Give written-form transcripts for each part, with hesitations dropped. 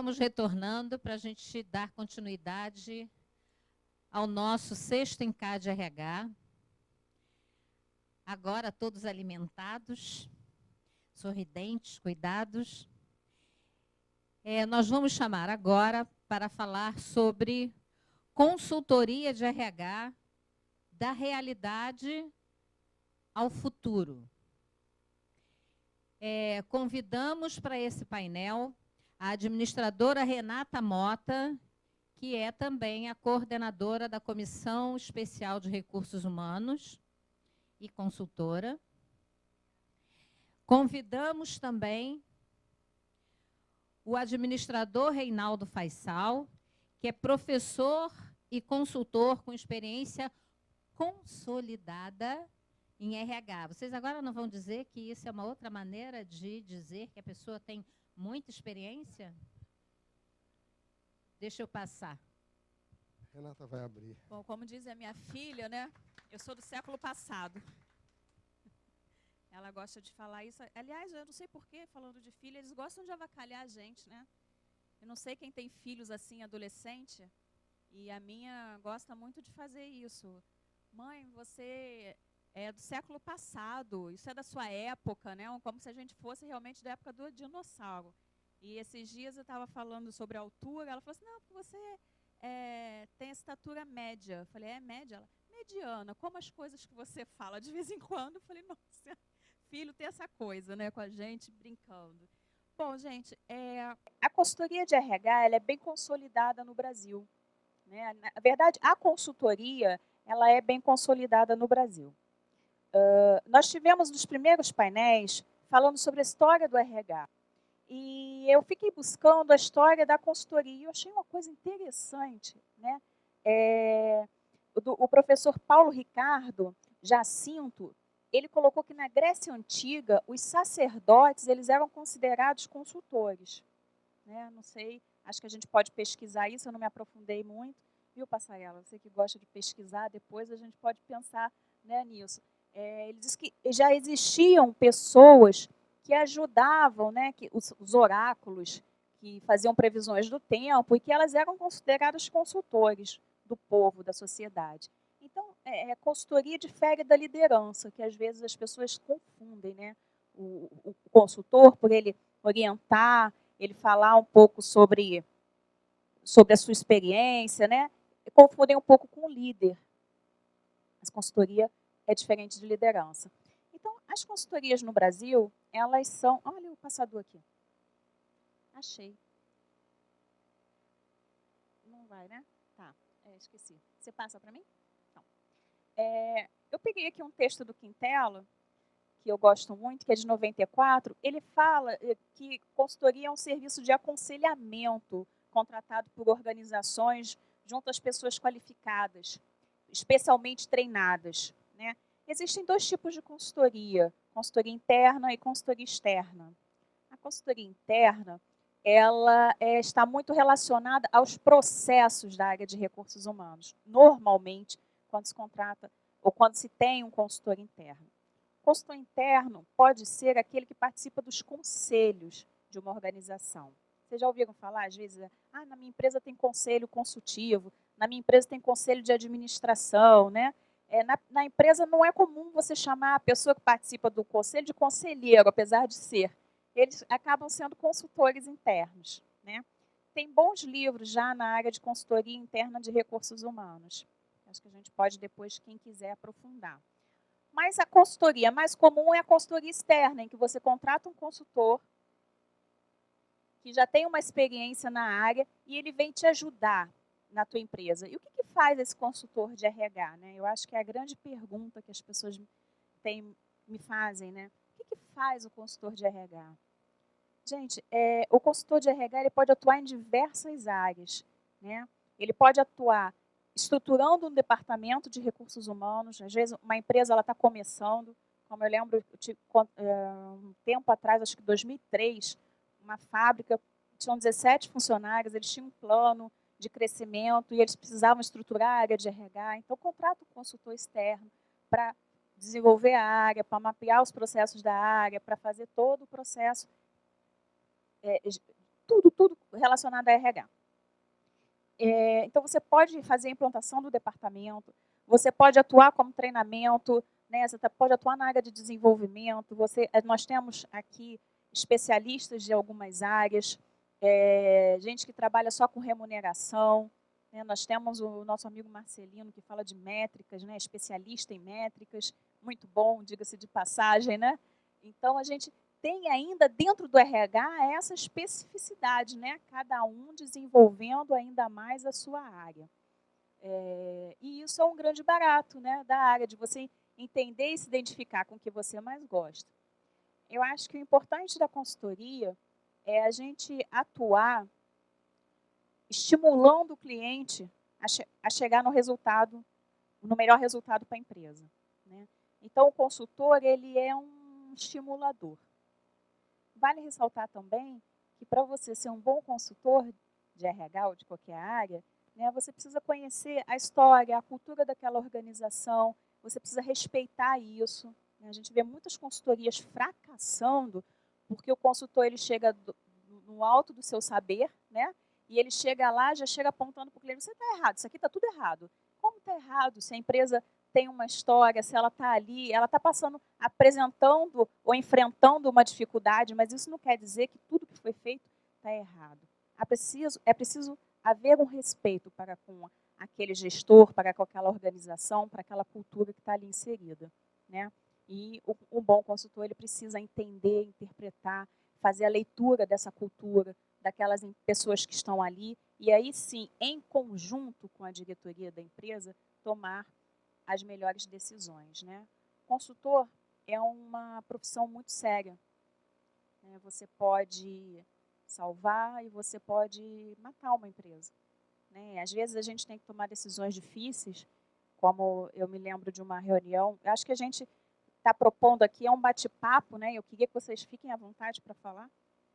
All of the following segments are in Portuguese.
Vamos retornando para a gente dar continuidade ao nosso sexto Encade RH. Agora todos alimentados, sorridentes, cuidados. Nós vamos chamar agora para falar sobre consultoria de RH da realidade ao futuro. Convidamos para esse painel a administradora Renata Mota, que é também a coordenadora da Comissão Especial de Recursos Humanos e consultora. Convidamos também o administrador Reinaldo Faisal, que é professor e consultor com experiência consolidada em RH. Vocês agora não vão dizer que isso é uma outra maneira de dizer que a pessoa tem muita experiência? Deixa eu passar. Renata vai abrir. Bom, como diz a minha filha, né? Eu sou do século passado. Ela gosta de falar isso. Aliás, eu não sei porquê, falando de filha, eles gostam de avacalhar a gente, né? Eu não sei quem tem filhos assim, adolescente, e a minha gosta muito de fazer isso. Mãe, você é do século passado, isso é da sua época, né? Como se a gente fosse realmente da época do dinossauro. E esses dias eu estava falando sobre a altura, ela falou assim, não, porque você tem a estatura média. Eu falei, média? Ela, mediana, como as coisas que você fala de vez em quando. Eu falei, nossa, filho tem essa coisa, né, com a gente brincando. Bom, gente, a consultoria de RH ela é bem consolidada no Brasil, né? Na verdade, a consultoria ela é bem consolidada no Brasil. Nós tivemos nos primeiros painéis falando sobre a história do RH. E eu fiquei buscando a história da consultoria e eu achei uma coisa interessante, né? O professor Paulo Ricardo Jacinto, ele colocou que na Grécia Antiga, os sacerdotes eles eram considerados consultores. Né? Não sei, acho que a gente pode pesquisar isso, eu não me aprofundei muito. Viu, Passarela? Você que gosta de pesquisar, depois a gente pode pensar, né, nisso. Ele diz que já existiam pessoas que ajudavam, né, os oráculos, que faziam previsões do tempo e que elas eram consideradas consultores do povo, da sociedade. Então, a consultoria difere da liderança, que às vezes as pessoas confundem, né? O consultor, por ele orientar, ele falar um pouco sobre a sua experiência, né? E confundem um pouco com o líder. Mas consultoria é diferente de liderança. Então, as consultorias no Brasil, elas são... Olha o passador aqui. Achei. Não vai, né? Tá, esqueci. Você passa para mim? Então, eu peguei aqui um texto do Quintela, que eu gosto muito, que é de 94. Ele fala que consultoria é um serviço de aconselhamento contratado por organizações junto às pessoas qualificadas, especialmente treinadas, né? Existem dois tipos de consultoria interna e consultoria externa. A consultoria interna, ela está muito relacionada aos processos da área de recursos humanos. Normalmente, quando se contrata ou quando se tem um consultor interno. O consultor interno pode ser aquele que participa dos conselhos de uma organização. Vocês já ouviram falar, às vezes, na minha empresa tem conselho consultivo, na minha empresa tem conselho de administração, né? Na empresa não é comum você chamar a pessoa que participa do conselho de conselheiro, apesar de ser. Eles acabam sendo consultores internos, né? Tem bons livros já na área de consultoria interna de recursos humanos. Acho que a gente pode depois, quem quiser, aprofundar. Mas a consultoria mais comum é a consultoria externa, em que você contrata um consultor que já tem uma experiência na área e ele vem te ajudar na tua empresa. E o que faz esse consultor de RH? Né? Eu acho que é a grande pergunta que as pessoas me fazem. Né? O que faz o consultor de RH? Gente, o consultor de RH ele pode atuar em diversas áreas. Né? Ele pode atuar estruturando um departamento de recursos humanos. Às vezes, uma empresa está começando. Como eu lembro, um tempo atrás, acho que 2003, uma fábrica, tinham 17 funcionários, eles tinham um plano de crescimento e eles precisavam estruturar a área de RH. Então, contrata um consultor externo para desenvolver a área, para mapear os processos da área, para fazer todo o processo tudo relacionado a RH. Então, você pode fazer a implantação do departamento, você pode atuar como treinamento, né? Você pode atuar na área de desenvolvimento. Nós temos aqui especialistas de algumas áreas, gente que trabalha só com remuneração. Né? Nós temos o nosso amigo Marcelino, que fala de métricas, né? Especialista em métricas, muito bom, diga-se de passagem. Né? Então, a gente tem ainda dentro do RH essa especificidade, né? Cada um desenvolvendo ainda mais a sua área. E isso é um grande barato, né? Da área, de você entender e se identificar com o que você mais gosta. Eu acho que o importante da consultoria é a gente atuar estimulando o cliente a chegar no resultado, no melhor resultado para a empresa. Né? Então, o consultor, ele é um estimulador. Vale ressaltar também que para você ser um bom consultor de RH ou de qualquer área, né, você precisa conhecer a história, a cultura daquela organização, você precisa respeitar isso. Né? A gente vê muitas consultorias fracassando porque o consultor ele chega no alto do seu saber, né? E ele chega lá, já chega apontando para o cliente, você está errado, isso aqui está tudo errado. Como está errado se a empresa tem uma história, se ela está ali, ela está passando, apresentando ou enfrentando uma dificuldade, mas isso não quer dizer que tudo que foi feito está errado. É preciso haver um respeito para com aquele gestor, para com aquela organização, para aquela cultura que está ali inserida. Né? E um bom consultor ele precisa entender, interpretar, fazer a leitura dessa cultura, daquelas pessoas que estão ali, e aí sim, em conjunto com a diretoria da empresa, tomar as melhores decisões. Né? Consultor é uma profissão muito séria. Né? Você pode salvar e você pode matar uma empresa. Né? Às vezes a gente tem que tomar decisões difíceis, como eu me lembro de uma reunião, eu acho que a gente está propondo aqui, é um bate-papo, né? Eu queria que vocês fiquem à vontade para falar,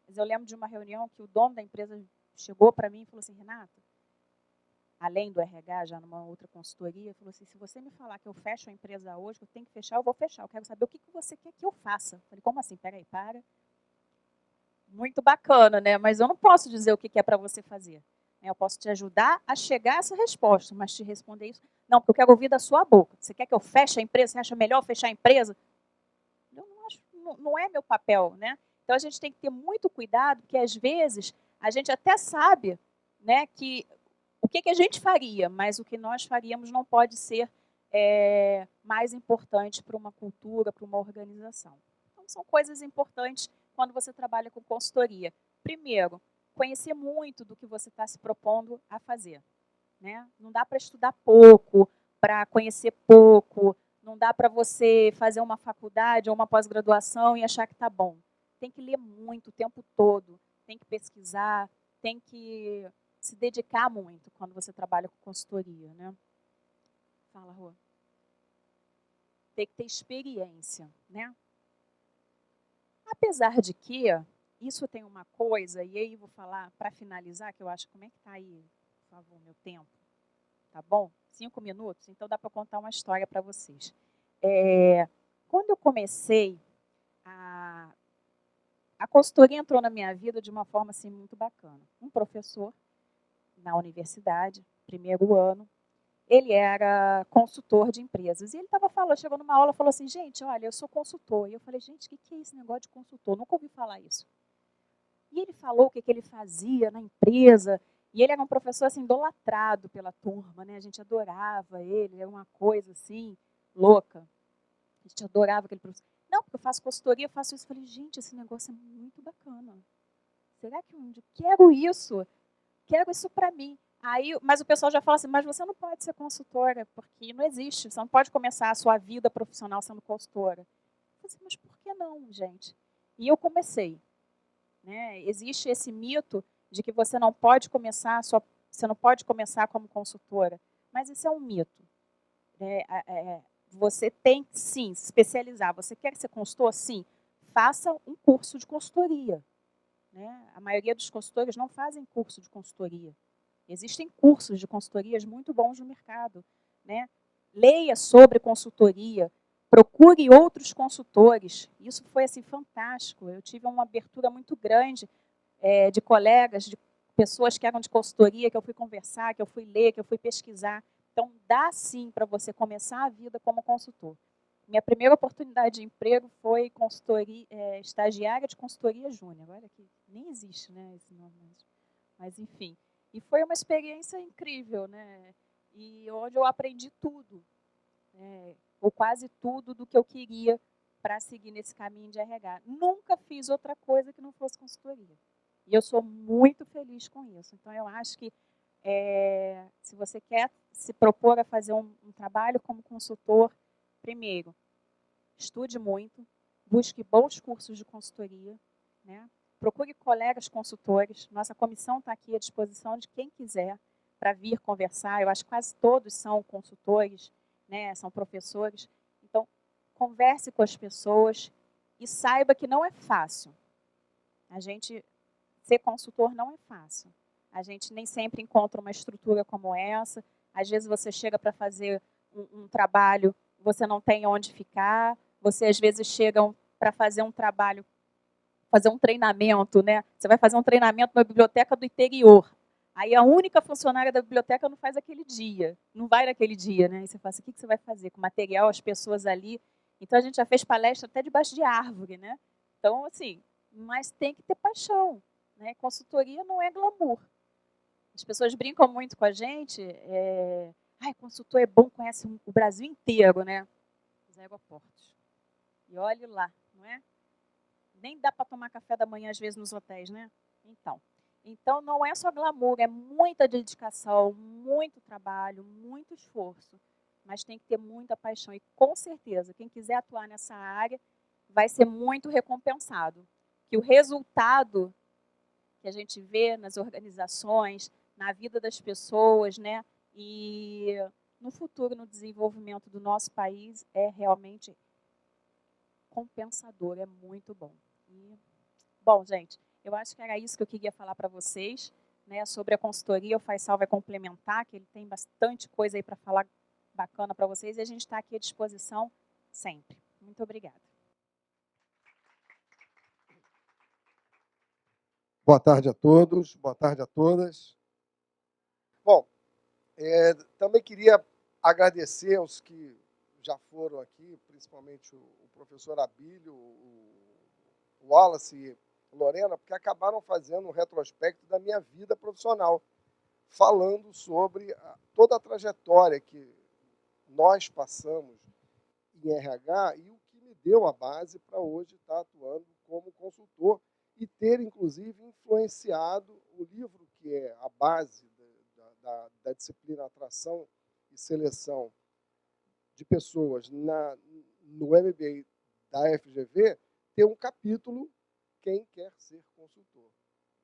mas eu lembro de uma reunião que o dono da empresa chegou para mim e falou assim, Renata, além do RH, já numa outra consultoria, falou assim, se você me falar que eu fecho a empresa hoje, que eu tenho que fechar, eu vou fechar. Eu quero saber o que você quer que eu faça. Eu falei, como assim? Peraí, para. Muito bacana, né? Mas eu não posso dizer o que é para você fazer. Eu posso te ajudar a chegar a essa resposta, mas te responder isso, não, porque eu quero ouvir da sua boca. Você quer que eu feche a empresa? Você acha melhor fechar a empresa? Eu não acho, não é meu papel, né? Então a gente tem que ter muito cuidado, porque às vezes a gente até sabe, né, que o que a gente faria, mas o que nós faríamos não pode ser mais importante para uma cultura, para uma organização. Então, são coisas importantes quando você trabalha com consultoria. Primeiro, conhecer muito do que você está se propondo a fazer. Né? Não dá para estudar pouco, para conhecer pouco, não dá para você fazer uma faculdade ou uma pós-graduação e achar que está bom. Tem que ler muito o tempo todo, tem que pesquisar, tem que se dedicar muito quando você trabalha com consultoria. Né? Fala, Rô. Tem que ter experiência. Né? Apesar de que, isso tem uma coisa, e aí vou falar, para finalizar, que eu acho, como é que está aí, por favor, meu tempo? Tá bom? 5 minutos? Então dá para contar uma história para vocês. Quando eu comecei, a consultoria entrou na minha vida de uma forma assim, muito bacana. Um professor na universidade, primeiro ano, ele era consultor de empresas. E ele estava falando, chegou numa aula e falou assim, gente, olha, eu sou consultor. E eu falei, gente, o que é esse negócio de consultor? Nunca ouvi falar isso. E ele falou o que ele fazia na empresa. E ele era um professor assim, idolatrado pela turma, né? A gente adorava ele, era uma coisa assim, louca. A gente adorava aquele professor. Não, porque eu faço consultoria, eu faço isso. Eu falei, gente, esse negócio é muito bacana. Será que eu quero isso? Quero isso para mim. Aí, mas o pessoal já fala assim, mas você não pode ser consultora, porque não existe. Você não pode começar a sua vida profissional sendo consultora. Eu falei assim, mas por que não, gente? E eu comecei. Né? Existe esse mito de que você não pode começar como consultora, mas isso é um mito. Você tem que sim se especializar. Você quer ser consultor? Sim. Faça um curso de consultoria. Né? A maioria dos consultores não fazem curso de consultoria. Existem cursos de consultorias muito bons no mercado. Né? Leia sobre consultoria. Procure outros consultores. Isso foi assim fantástico. Eu tive uma abertura muito grande de colegas, de pessoas que eram de consultoria, que eu fui conversar, que eu fui ler, que eu fui pesquisar. Então, dá sim para você começar a vida como consultor. Minha primeira oportunidade de emprego foi estagiária de consultoria júnior. Olha que nem existe, né, esse nome, mas enfim. E foi uma experiência incrível, né? E onde eu aprendi tudo, né? Ou quase tudo do que eu queria para seguir nesse caminho de RH. Nunca fiz outra coisa que não fosse consultoria. E eu sou muito feliz com isso. Então, eu acho que se você quer se propor a fazer um trabalho como consultor, primeiro, estude muito, busque bons cursos de consultoria, né? Procure colegas consultores. Nossa comissão está aqui à disposição de quem quiser para vir conversar. Eu acho que quase todos são consultores, né? São professores. Então, converse com as pessoas e saiba que não é fácil. Ser consultor não é fácil. A gente nem sempre encontra uma estrutura como essa. Às vezes você chega para fazer um trabalho, você não tem onde ficar. Você às vezes chega para fazer um trabalho, fazer um treinamento, né? Você vai fazer um treinamento na biblioteca do interior. Aí a única funcionária da biblioteca não faz aquele dia, não vai naquele dia, né? E você fala assim, o que você vai fazer com o material, as pessoas ali? Então a gente já fez palestra até debaixo de árvore, né? Então, assim, mas tem que ter paixão, né? Consultoria não é glamour. As pessoas brincam muito com a gente. Consultor é bom, conhece o Brasil inteiro, né? Os aeroportos. E olhe lá, não é? Nem dá para tomar café da manhã, às vezes, nos hotéis, né? Então, não é só glamour, é muita dedicação, muito trabalho, muito esforço. Mas tem que ter muita paixão. E, com certeza, quem quiser atuar nessa área vai ser muito recompensado. Que o resultado que a gente vê nas organizações, na vida das pessoas, né? E no futuro, no desenvolvimento do nosso país, é realmente compensador, é muito bom. Bom, gente, eu acho que era isso que eu queria falar para vocês, né, sobre a consultoria. O Faisal vai complementar, que ele tem bastante coisa aí para falar bacana para vocês, e a gente está aqui à disposição sempre. Muito obrigada. Boa tarde a todos, boa tarde a todas. Bom, também queria agradecer aos que já foram aqui, principalmente o professor Abílio, o Wallace e Lorena, porque acabaram fazendo um retrospecto da minha vida profissional, falando sobre toda a trajetória que nós passamos em RH e o que me deu a base para hoje estar atuando como consultor e ter, inclusive, influenciado o livro que é a base da disciplina Atração e Seleção de Pessoas no MBA da FGV, ter um capítulo Quem Quer Ser Consultor.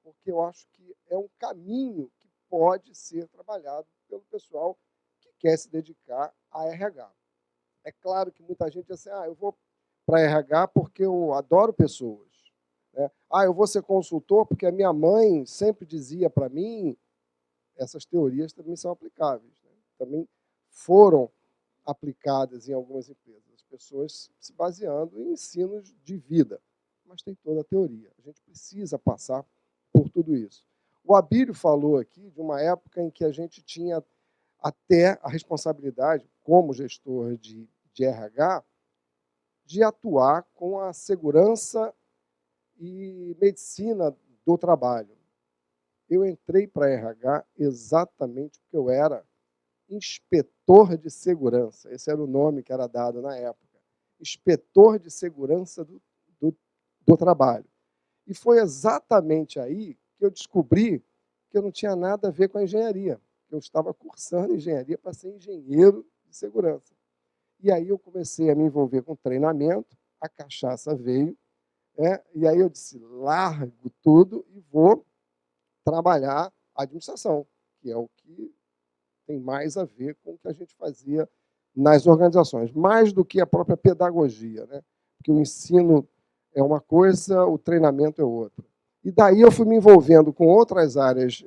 Porque eu acho que é um caminho que pode ser trabalhado pelo pessoal que quer se dedicar a RH. É claro que muita gente diz assim, eu vou para RH porque eu adoro pessoas. Né? Eu vou ser consultor porque a minha mãe sempre dizia para mim. Essas teorias também são aplicáveis. Né? Também foram aplicadas em algumas empresas. As pessoas se baseando em ensinos de vida. Mas tem toda a teoria. A gente precisa passar por tudo isso. O Abílio falou aqui de uma época em que a gente tinha até a responsabilidade, como gestor de RH, de atuar com a segurança e medicina do trabalho. Eu entrei para a RH exatamente porque eu era inspetor de segurança. Esse era o nome que era dado na época. Inspetor de segurança do trabalho. E foi exatamente aí que eu descobri que eu não tinha nada a ver com a engenharia. Eu estava cursando engenharia para ser engenheiro de segurança. E aí eu comecei a me envolver com treinamento, a cachaça veio, e aí eu disse, largo tudo e vou trabalhar a administração, que é o que tem mais a ver com o que a gente fazia nas organizações, mais do que a própria pedagogia, né? Porque o ensino é uma coisa, o treinamento é outra. E daí eu fui me envolvendo com outras áreas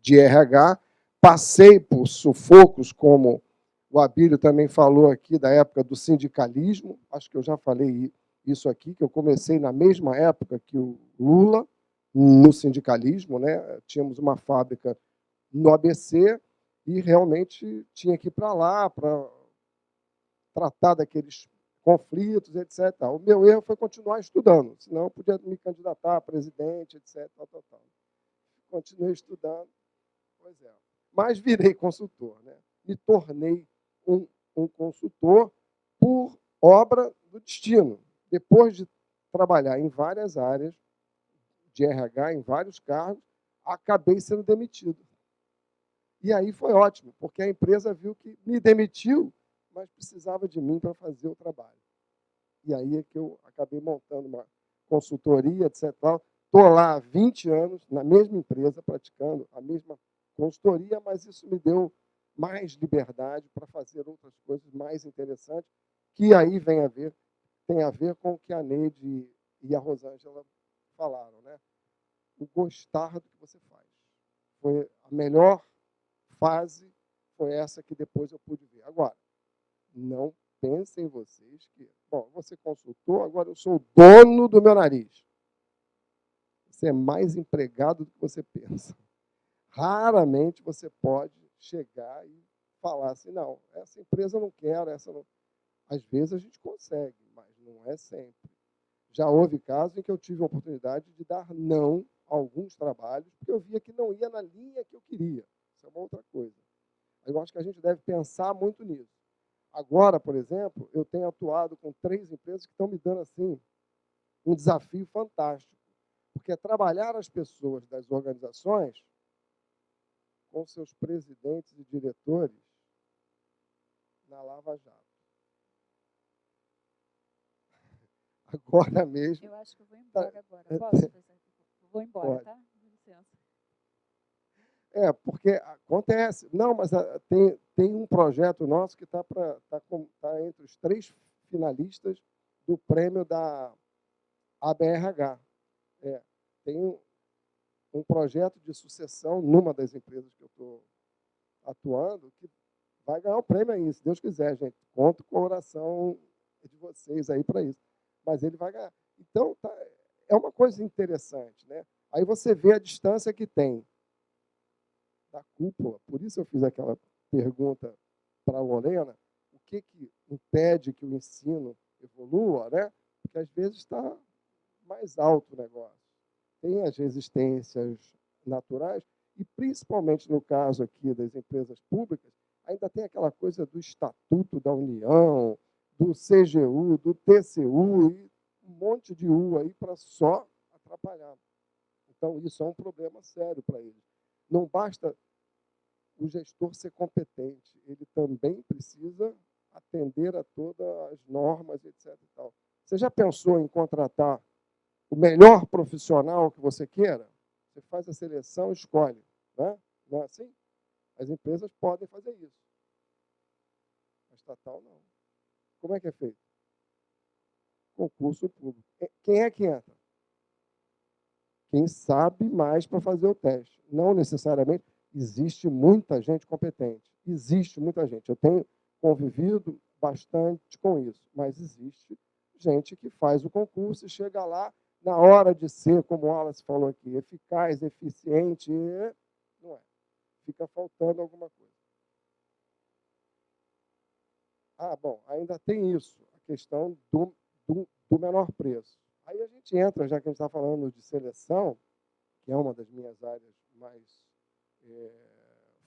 de RH, passei por sufocos, como o Abílio também falou aqui, da época do sindicalismo, acho que eu já falei isso aqui, que eu comecei na mesma época que o Lula, no sindicalismo, né? Tínhamos uma fábrica no ABC e realmente tinha que ir para lá para tratar daqueles conflitos, etc. O meu erro foi continuar estudando, senão eu podia me candidatar a presidente, etc. Continuei estudando, pois é. Mas virei consultor, né? Me tornei um consultor por obra do destino. Depois de trabalhar em várias áreas de RH, em vários cargos, acabei sendo demitido. E aí foi ótimo, porque a empresa viu que me demitiu, mas precisava de mim para fazer o trabalho. E aí é que eu acabei montando uma consultoria, etc. Estou lá há 20 anos, na mesma empresa, praticando a mesma consultoria, mas isso me deu mais liberdade para fazer outras coisas mais interessantes, que aí tem a ver com o que a Neide e a Rosângela falaram, né? O gostar do que você faz. Foi a melhor fase, foi essa que depois eu pude ver. Agora, não pensem vocês que, bom, você consultou, agora eu sou o dono do meu nariz. Você é mais empregado do que você pensa. Raramente você pode chegar e falar assim, não, essa empresa eu não quero, essa não. Às vezes a gente consegue, mas não é sempre. Já houve casos em que eu tive a oportunidade de dar não a alguns trabalhos, porque eu via que não ia na linha que eu queria. Isso é uma outra coisa. Eu acho que a gente deve pensar muito nisso. Agora, por exemplo, eu tenho atuado com 3 empresas que estão me dando assim um desafio fantástico, porque é trabalhar as pessoas das organizações com seus presidentes e diretores na Lava Jato. Agora mesmo. Eu acho que eu vou embora agora. Posso fazer? Vou embora, Pode. tá? Com licença. Porque acontece. Não, mas tem um projeto nosso que está entre os 3 finalistas do prêmio da ABRH. Tem um projeto de sucessão numa das empresas que eu estou atuando que vai ganhar o prêmio aí, se Deus quiser, gente. Conto com a oração de vocês aí para isso. Mas ele vai ganhar. Então, é uma coisa interessante, né? Aí você vê a distância que tem da cúpula. Por isso eu fiz aquela pergunta para a Lorena, o que impede que o ensino evolua, né? Porque às vezes está mais alto o negócio. Tem as resistências naturais e, principalmente no caso aqui das empresas públicas, ainda tem aquela coisa do Estatuto da União, do CGU, do TCU, e um monte de U aí para só atrapalhar. Então, isso é um problema sério para eles. Não basta o gestor ser competente, ele também precisa atender a todas as normas, etc. E tal. Você já pensou em contratar o melhor profissional que você queira? Você faz a seleção e escolhe. Né? Não é assim? As empresas podem fazer isso. A estatal, não. Como é que é feito? Concurso público. Quem é que entra? Quem sabe mais para fazer o teste. Não necessariamente. Existe muita gente competente. Existe muita gente. Eu tenho convivido bastante com isso. Mas existe gente que faz o concurso e chega lá, na hora de ser, como o Wallace falou aqui, eficaz, eficiente, não é. Fica faltando alguma coisa. Bom, ainda tem isso, a questão do menor preço. Aí a gente entra, já que a gente está falando de seleção, que é uma das minhas áreas mais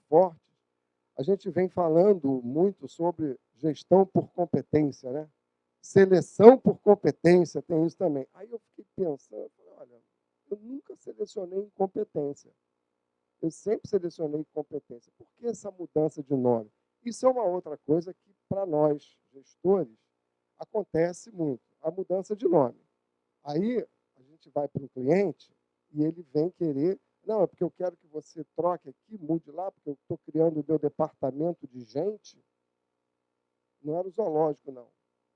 fortes, a gente vem falando muito sobre gestão por competência, né? Seleção por competência, tem isso também. Aí eu fiquei pensando, olha, eu nunca selecionei incompetência. Eu sempre selecionei competência. Por que essa mudança de nome? Isso é uma outra coisa que, para nós, gestores, acontece muito, a mudança de nome. Aí a gente vai para o cliente e ele vem querer, não, é porque eu quero que você troque aqui, mude lá, porque eu estou criando o meu departamento de gente. Não era o zoológico, não.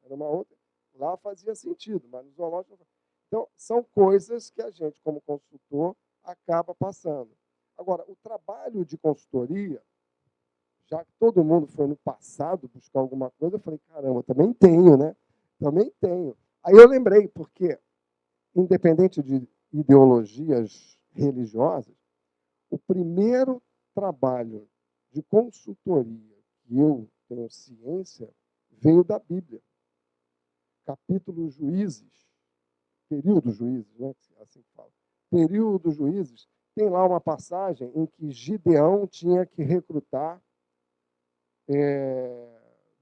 Era uma outra. Lá fazia sentido, mas no zoológico não. Então, são coisas que a gente, como consultor, acaba passando. Agora, o trabalho de consultoria, já que todo mundo foi no passado buscar alguma coisa, eu falei, caramba, também tenho, né? Também tenho. Aí eu lembrei, porque, independente de ideologias religiosas, o primeiro trabalho de consultoria que eu tenho ciência veio da Bíblia. Capítulo Juízes, período Juízes, né? Assim que fala. Período Juízes, tem lá uma passagem em que Gideão tinha que recrutar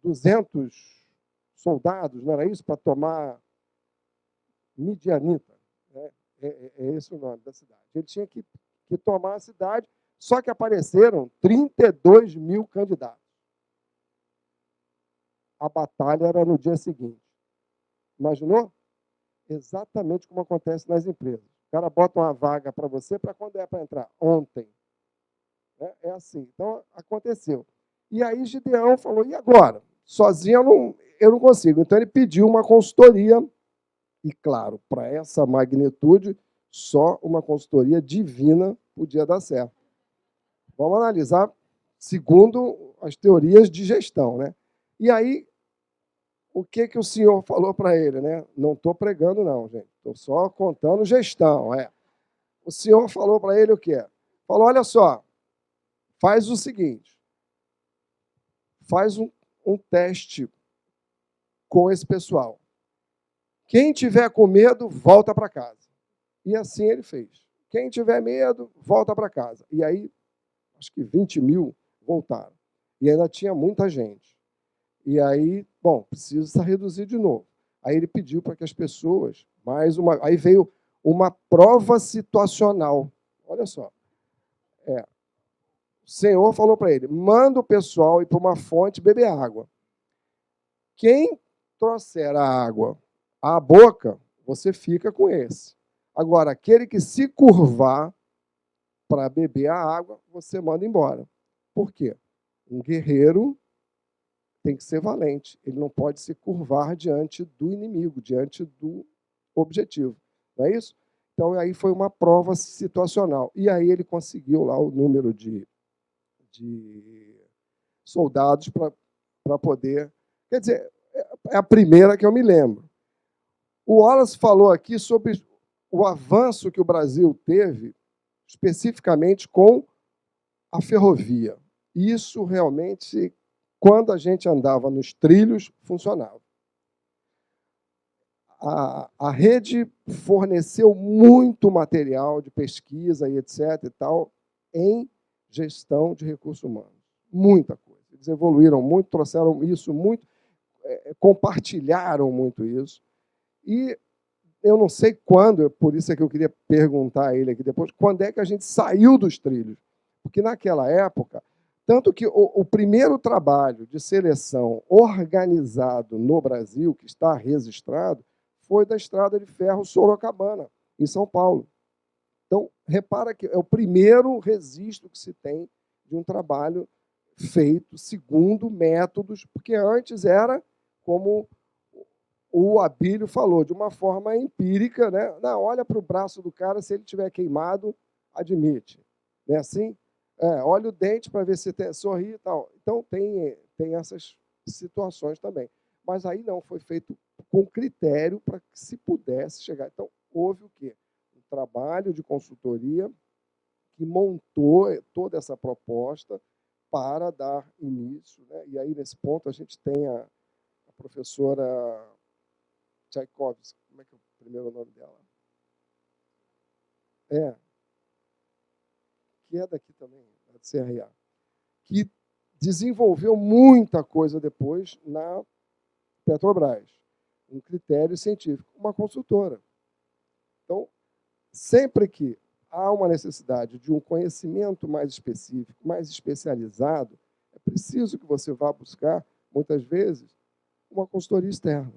200 soldados, não era isso? Para tomar Midianita. Né? É esse o nome da cidade. Ele tinha que tomar a cidade, só que apareceram 32 mil candidatos. A batalha era no dia seguinte. Imaginou? Exatamente como acontece nas empresas. O cara bota uma vaga para você, para quando é para entrar? Ontem. É assim. Então, aconteceu. E aí Gideão falou, e agora? Sozinho eu não consigo. Então, ele pediu uma consultoria, e, claro, para essa magnitude, só uma consultoria divina podia dar certo. Vamos analisar segundo as teorias de gestão. Né? E aí, o que o senhor falou para ele? Né? Não estou pregando, não, gente. Estou só contando gestão. O senhor falou para ele o quê? Falou, olha só, faz o seguinte, faz um teste com esse pessoal. Quem tiver com medo, volta para casa. E assim ele fez. Quem tiver medo, volta para casa. E aí, acho que 20 mil voltaram. E ainda tinha muita gente. E aí, bom, precisa reduzir de novo. Aí ele pediu para que as pessoas, aí veio uma prova situacional. Olha só. O Senhor falou para ele, manda o pessoal ir para uma fonte beber água. Quem trouxer a água à boca, você fica com esse. Agora, aquele que se curvar para beber a água, você manda embora. Por quê? Um guerreiro tem que ser valente. Ele não pode se curvar diante do inimigo, diante do objetivo. Não é isso? Então, aí foi uma prova situacional. E aí ele conseguiu lá o número de soldados para poder... Quer dizer, é a primeira que eu me lembro. O Wallace falou aqui sobre o avanço que o Brasil teve, especificamente com a ferrovia. Isso realmente, quando a gente andava nos trilhos, funcionava. A rede forneceu muito material de pesquisa e etc. e tal, em gestão de recursos humanos. Muita coisa. Eles evoluíram muito, trouxeram isso muito, compartilharam muito isso. E eu não sei quando, por isso é que eu queria perguntar a ele aqui depois, quando é que a gente saiu dos trilhos? Porque naquela época, tanto que o primeiro trabalho de seleção organizado no Brasil, que está registrado, foi da Estrada de Ferro Sorocabana, em São Paulo. Então, repara que é o primeiro registro que se tem de um trabalho feito segundo métodos, porque antes era, como o Abílio falou, de uma forma empírica, né? Não, olha para o braço do cara, se ele estiver queimado, admite. Não é assim? Olha o dente para ver se sorri e tal. Então, tem essas situações também. Mas aí não, foi feito com critério para que se pudesse chegar. Então, houve o quê? Um trabalho de consultoria que montou toda essa proposta para dar início. Né? E aí, nesse ponto, a gente tem a professora Tchaikovsky, como é que é o primeiro nome dela? Que é daqui também, da CRA, que desenvolveu muita coisa depois na Petrobras, um critério científico, uma consultora. Então, sempre que há uma necessidade de um conhecimento mais específico, mais especializado, é preciso que você vá buscar, muitas vezes, uma consultoria externa.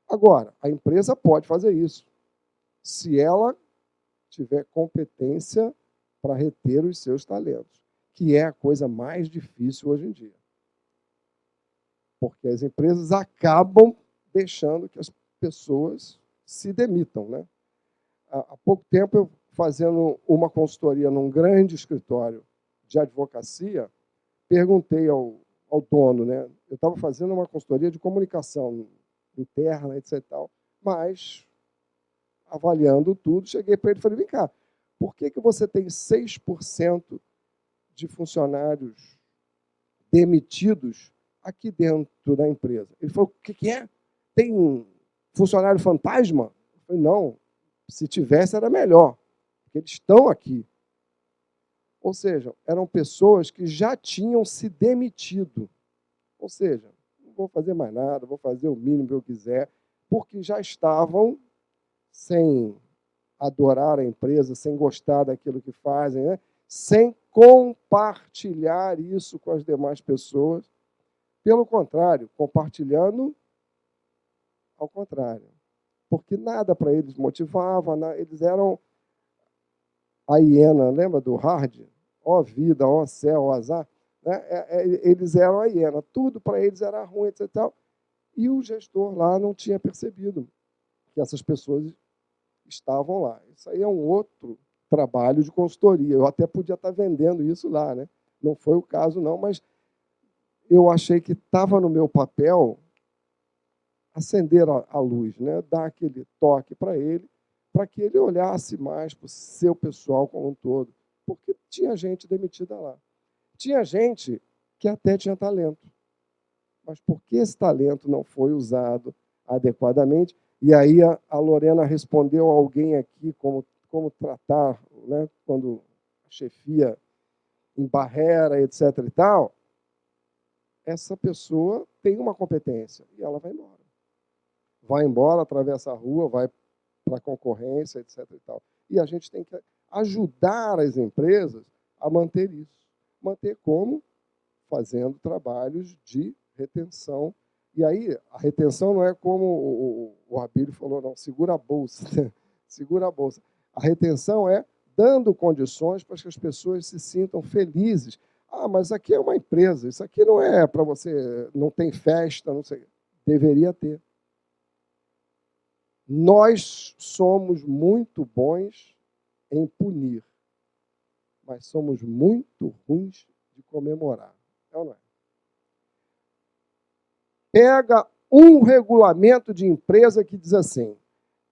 Agora, a empresa pode fazer isso, se ela tiver competência para reter os seus talentos, que é a coisa mais difícil hoje em dia. Porque as empresas acabam deixando que as pessoas se demitam. Né? Há pouco tempo, eu fazendo uma consultoria num grande escritório de advocacia, perguntei ao dono, né? Eu estava fazendo uma consultoria de comunicação interna, etc. Mas avaliando tudo, cheguei para ele e falei, vem cá, por que você tem 6% de funcionários demitidos aqui dentro da empresa? Ele falou, o que é? Tem um funcionário fantasma? Eu falei, não, se tivesse era melhor, porque eles estão aqui. Ou seja, eram pessoas que já tinham se demitido. Ou seja, não vou fazer mais nada, vou fazer o mínimo que eu quiser, porque já estavam sem adorar a empresa, sem gostar daquilo que fazem, né? Sem compartilhar isso com as demais pessoas. Pelo contrário, compartilhando ao contrário. Porque nada para eles motivava, eles eram a hiena, lembra do Hard? Ó vida, ó céu, ó azar. Né? Eles eram a hiena, tudo para eles era ruim, etc. E o gestor lá não tinha percebido que essas pessoas estavam lá. Isso aí é um outro trabalho de consultoria. Eu até podia estar vendendo isso lá, né? Não foi o caso, não, mas eu achei que estava no meu papel acender a luz, né? Dar aquele toque para ele, para que ele olhasse mais para o seu pessoal como um todo, porque tinha gente demitida lá. Tinha gente que até tinha talento, mas porque esse talento não foi usado adequadamente, e aí a Lorena respondeu a alguém aqui como tratar, né, quando a chefia embarrera, etc. e tal, essa pessoa tem uma competência e ela vai embora. Vai embora, atravessa a rua, vai para a concorrência, etc. e tal. E a gente tem que ajudar as empresas a manter isso. Manter como? Fazendo trabalhos de retenção. E aí, a retenção não é como o Abílio falou, não, segura a bolsa. Segura a bolsa. A retenção é dando condições para que as pessoas se sintam felizes. Ah, mas aqui é uma empresa, isso aqui não é para você, não tem festa, não sei. Deveria ter. Nós somos muito bons em punir, mas somos muito ruins de comemorar. É ou não é? Pega um regulamento de empresa que diz assim: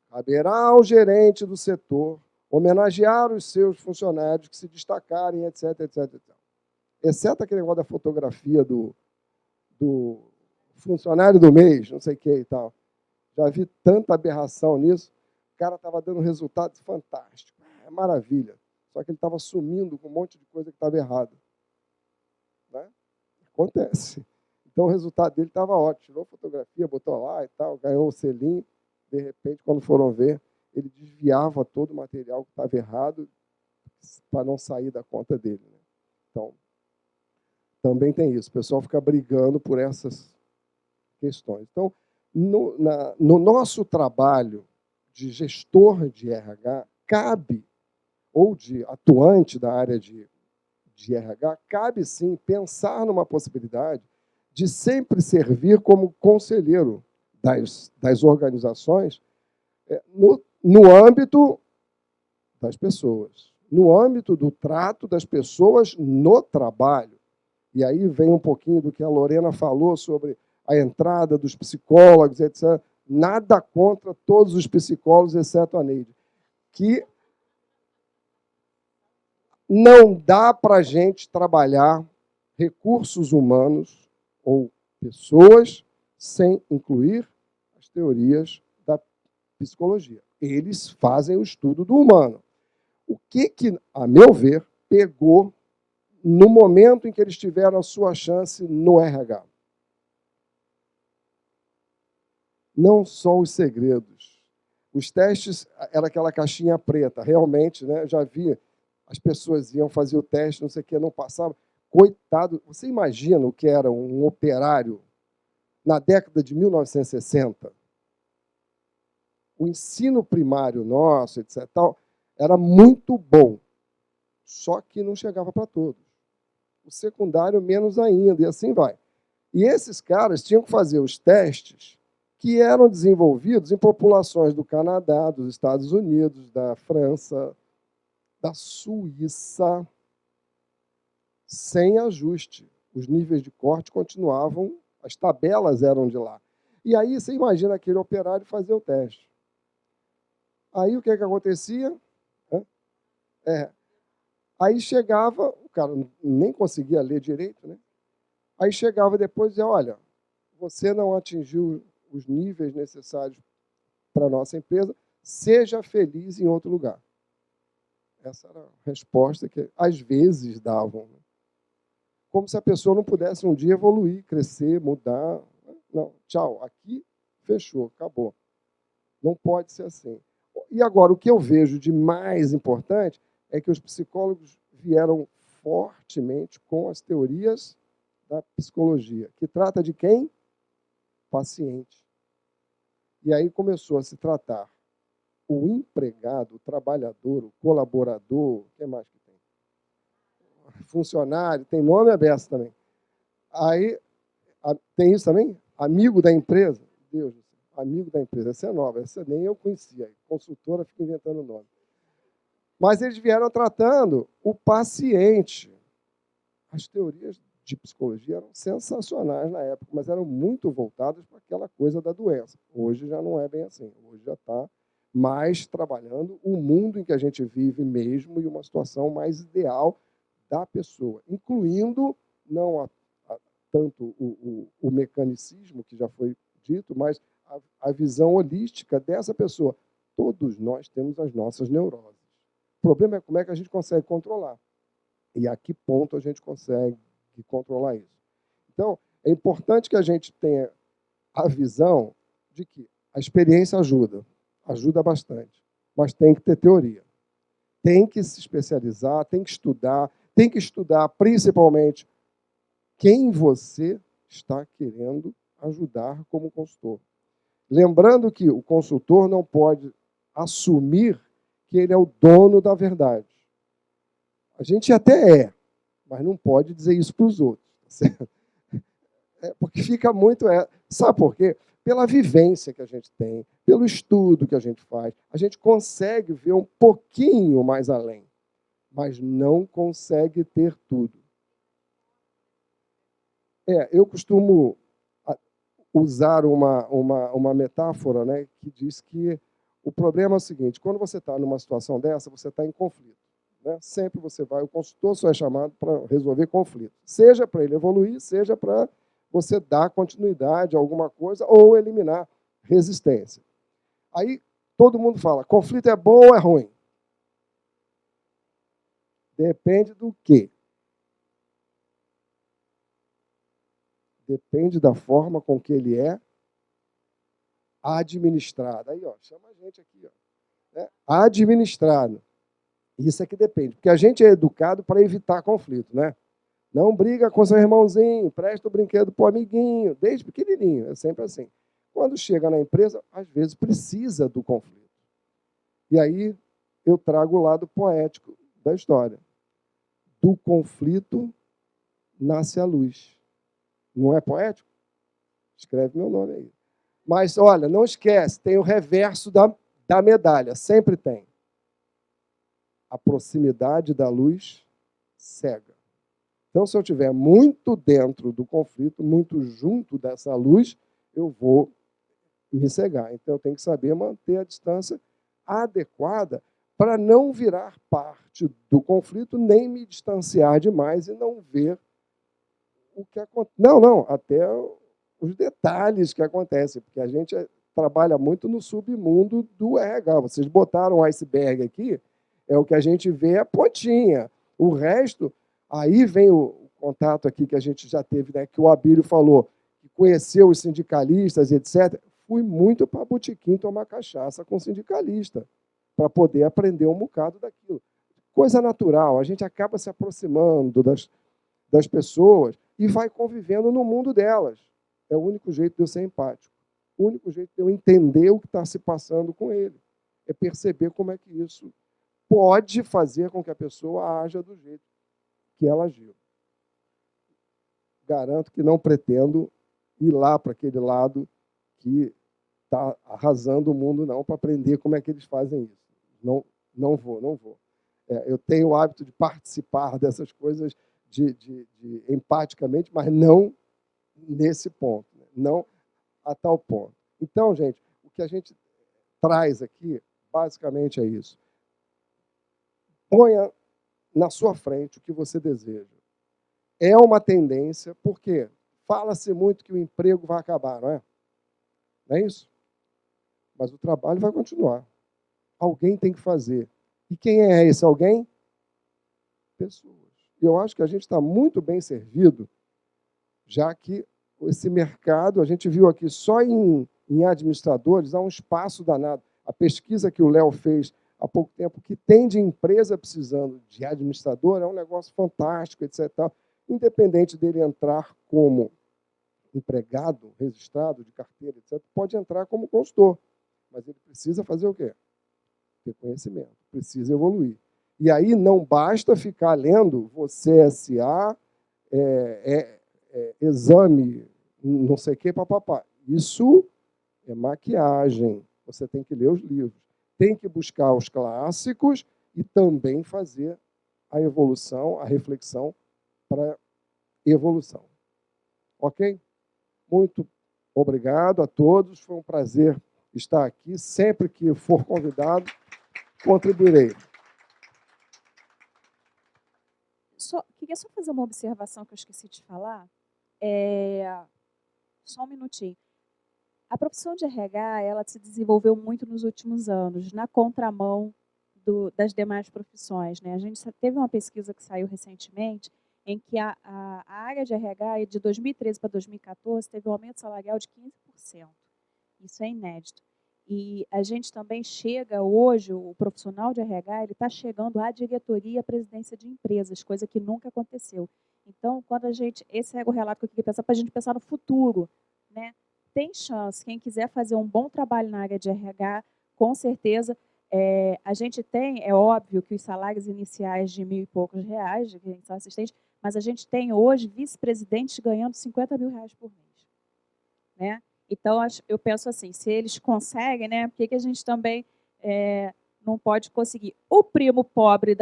caberá ao gerente do setor homenagear os seus funcionários que se destacarem, etc, etc, etc. Exceto aquele negócio da fotografia do funcionário do mês, não sei o que e tal. Já vi tanta aberração nisso. O cara estava dando resultados fantásticos. É maravilha. Só que ele estava sumindo com um monte de coisa que estava errada. Né? Acontece. Então, o resultado dele estava ótimo. Tirou fotografia, botou lá e tal, ganhou o selinho. De repente, quando foram ver, ele desviava todo o material que estava errado para não sair da conta dele. Né? Então, também tem isso. O pessoal fica brigando por essas questões. Então, no nosso trabalho de gestor de RH, cabe, ou de atuante da área de RH, cabe sim pensar numa possibilidade de sempre servir como conselheiro das organizações no âmbito das pessoas, no âmbito do trato das pessoas no trabalho. E aí vem um pouquinho do que a Lorena falou sobre a entrada dos psicólogos, etc. Nada contra todos os psicólogos, exceto a Neide. Que não dá para a gente trabalhar recursos humanos ou pessoas sem incluir as teorias da psicologia. Eles fazem o estudo do humano. O que, a meu ver, pegou no momento em que eles tiveram a sua chance no RH? Não só os segredos. Os testes, era aquela caixinha preta, realmente, né? Já vi, as pessoas iam fazer o teste, não sei o que, não passava. Coitado, você imagina o que era um operário na década de 1960? O ensino primário nosso, etc., era muito bom, só que não chegava para todos. O secundário, menos ainda, e assim vai. E esses caras tinham que fazer os testes que eram desenvolvidos em populações do Canadá, dos Estados Unidos, da França, da Suíça, sem ajuste. Os níveis de corte continuavam, as tabelas eram de lá. E aí você imagina aquele operário fazer o teste. Aí o que acontecia? Aí chegava, o cara nem conseguia ler direito, né? Aí chegava depois e dizia, olha, você não atingiu os níveis necessários para a nossa empresa, seja feliz em outro lugar. Essa era a resposta que, às vezes, davam. Né? Como se a pessoa não pudesse um dia evoluir, crescer, mudar. Não, tchau, aqui fechou, acabou. Não pode ser assim. E agora, o que eu vejo de mais importante é que os psicólogos vieram fortemente com as teorias da psicologia, que trata de quem? Paciente. E aí começou a se tratar o empregado, o trabalhador, o colaborador, o que mais que tem? Funcionário, tem nome aberto também. Aí, tem isso também? Amigo da empresa? Deus do céu, amigo da empresa. Essa é nova, essa nem eu conhecia. A consultora fica inventando nome. Mas eles vieram tratando o paciente. As teorias de psicologia eram sensacionais na época, mas eram muito voltadas para aquela coisa da doença. Hoje já não é bem assim. Hoje já está mais trabalhando o mundo em que a gente vive mesmo e uma situação mais ideal da pessoa, incluindo não tanto o mecanicismo, que já foi dito, mas a visão holística dessa pessoa. Todos nós temos as nossas neuroses. O problema é como é que a gente consegue controlar. E a que ponto a gente consegue controlar isso. Então, é importante que a gente tenha a visão de que a experiência ajuda bastante, mas tem que ter teoria. Tem que se especializar, tem que estudar principalmente quem você está querendo ajudar como consultor. Lembrando que o consultor não pode assumir que ele é o dono da verdade. A gente até é, mas não pode dizer isso para os outros. Certo? Porque fica muito... Sabe por quê? Pela vivência que a gente tem, pelo estudo que a gente faz, a gente consegue ver um pouquinho mais além, mas não consegue ter tudo. Eu costumo usar uma metáfora, né, que diz que o problema é o seguinte, quando você está numa situação dessa, você está em conflito. Né? Sempre o consultor só é chamado para resolver conflito. Seja para ele evoluir, seja para você dar continuidade a alguma coisa ou eliminar resistência. Aí todo mundo fala, conflito é bom ou é ruim? Depende do quê? Depende da forma com que ele é administrado. Aí, chama a gente aqui. Né? Administrado. Isso é que depende, porque a gente é educado para evitar conflito, né? Não briga com seu irmãozinho, presta o brinquedo para o amiguinho, desde pequenininho, é sempre assim. Quando chega na empresa, às vezes precisa do conflito. E aí eu trago o lado poético da história. Do conflito nasce a luz. Não é poético? Escreve meu nome aí. Mas, olha, não esquece, tem o reverso da medalha, sempre tem. A proximidade da luz cega. Então, se eu estiver muito dentro do conflito, muito junto dessa luz, eu vou me cegar. Então, eu tenho que saber manter a distância adequada para não virar parte do conflito, nem me distanciar demais e não ver o que acontece. Não, até os detalhes que acontecem, porque a gente trabalha muito no submundo do RH. Vocês botaram um iceberg aqui, é o que a gente vê a pontinha. O resto, aí vem o contato aqui que a gente já teve, né, que o Abílio falou, que conheceu os sindicalistas, etc. Fui muito para Botequim tomar cachaça com sindicalista, para poder aprender um bocado daquilo. Coisa natural, a gente acaba se aproximando das pessoas e vai convivendo no mundo delas. É o único jeito de eu ser empático. O único jeito de eu entender o que está se passando com ele. É perceber como é que isso pode fazer com que a pessoa haja do jeito que ela agiu. Garanto que não pretendo ir lá para aquele lado que está arrasando o mundo, não, para aprender como é que eles fazem isso. Não vou. Eu tenho o hábito de participar dessas coisas empaticamente, mas não nesse ponto, né? Não a tal ponto. Então, gente, o que a gente traz aqui, Basicamente é isso. Ponha na sua frente o que você deseja. É uma tendência, porque fala-se muito que o emprego vai acabar, não é? Não é isso? Mas o trabalho vai continuar. Alguém tem que fazer. E quem é esse alguém? Pessoas. E eu acho que a gente está muito bem servido, já que esse mercado, a gente viu aqui só em administradores, há um espaço danado. A pesquisa que o Léo fez há pouco tempo, que tem de empresa precisando de administrador, é um negócio fantástico, etc. Independente dele entrar como empregado, registrado, de carteira, etc., pode entrar como consultor. Mas ele precisa fazer o quê? Ter conhecimento, precisa evoluir. E aí não basta ficar lendo você SA, exame, não sei o que, papapá. Isso é maquiagem. Você tem que ler os livros. Tem que buscar os clássicos e também fazer a evolução, a reflexão para evolução. Ok? Muito obrigado a todos. Foi um prazer estar aqui. Sempre que for convidado, contribuirei. Queria só fazer uma observação que eu esqueci de falar. Só um minutinho. A profissão de RH, ela se desenvolveu muito nos últimos anos, na contramão das demais profissões, né? A gente teve uma pesquisa que saiu recentemente, em que a área de RH, de 2013 para 2014, teve um aumento salarial de 15%. Isso é inédito. E a gente também chega hoje, o profissional de RH, ele está chegando à diretoria e à presidência de empresas, coisa que nunca aconteceu. Então, quando esse é o relato que eu queria pensar, para a gente pensar no futuro, né? Tem chance, quem quiser fazer um bom trabalho na área de RH, com certeza, a gente tem, é óbvio que os salários iniciais de R$1.000 e poucos, de quem são assistentes, mas a gente tem hoje vice-presidentes ganhando R$50 mil por mês, né? Então, eu penso assim, se eles conseguem, né, por que a gente também não pode conseguir? O primo pobre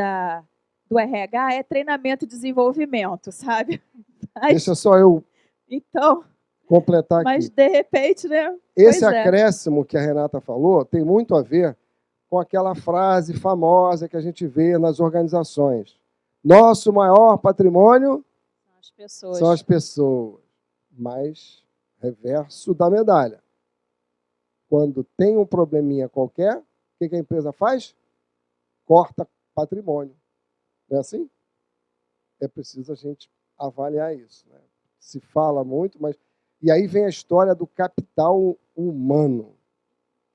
do RH é treinamento e desenvolvimento, sabe? Deixa só eu completar mas, aqui. De repente, né? Esse acréscimo que a Renata falou tem muito a ver com aquela frase famosa que a gente vê nas organizações. Nosso maior patrimônio são as pessoas. Mas, reverso da medalha. Quando tem um probleminha qualquer, o que a empresa faz? Corta patrimônio. Não é assim? É preciso a gente avaliar isso, né? Se fala muito, mas... E aí vem a história do capital humano.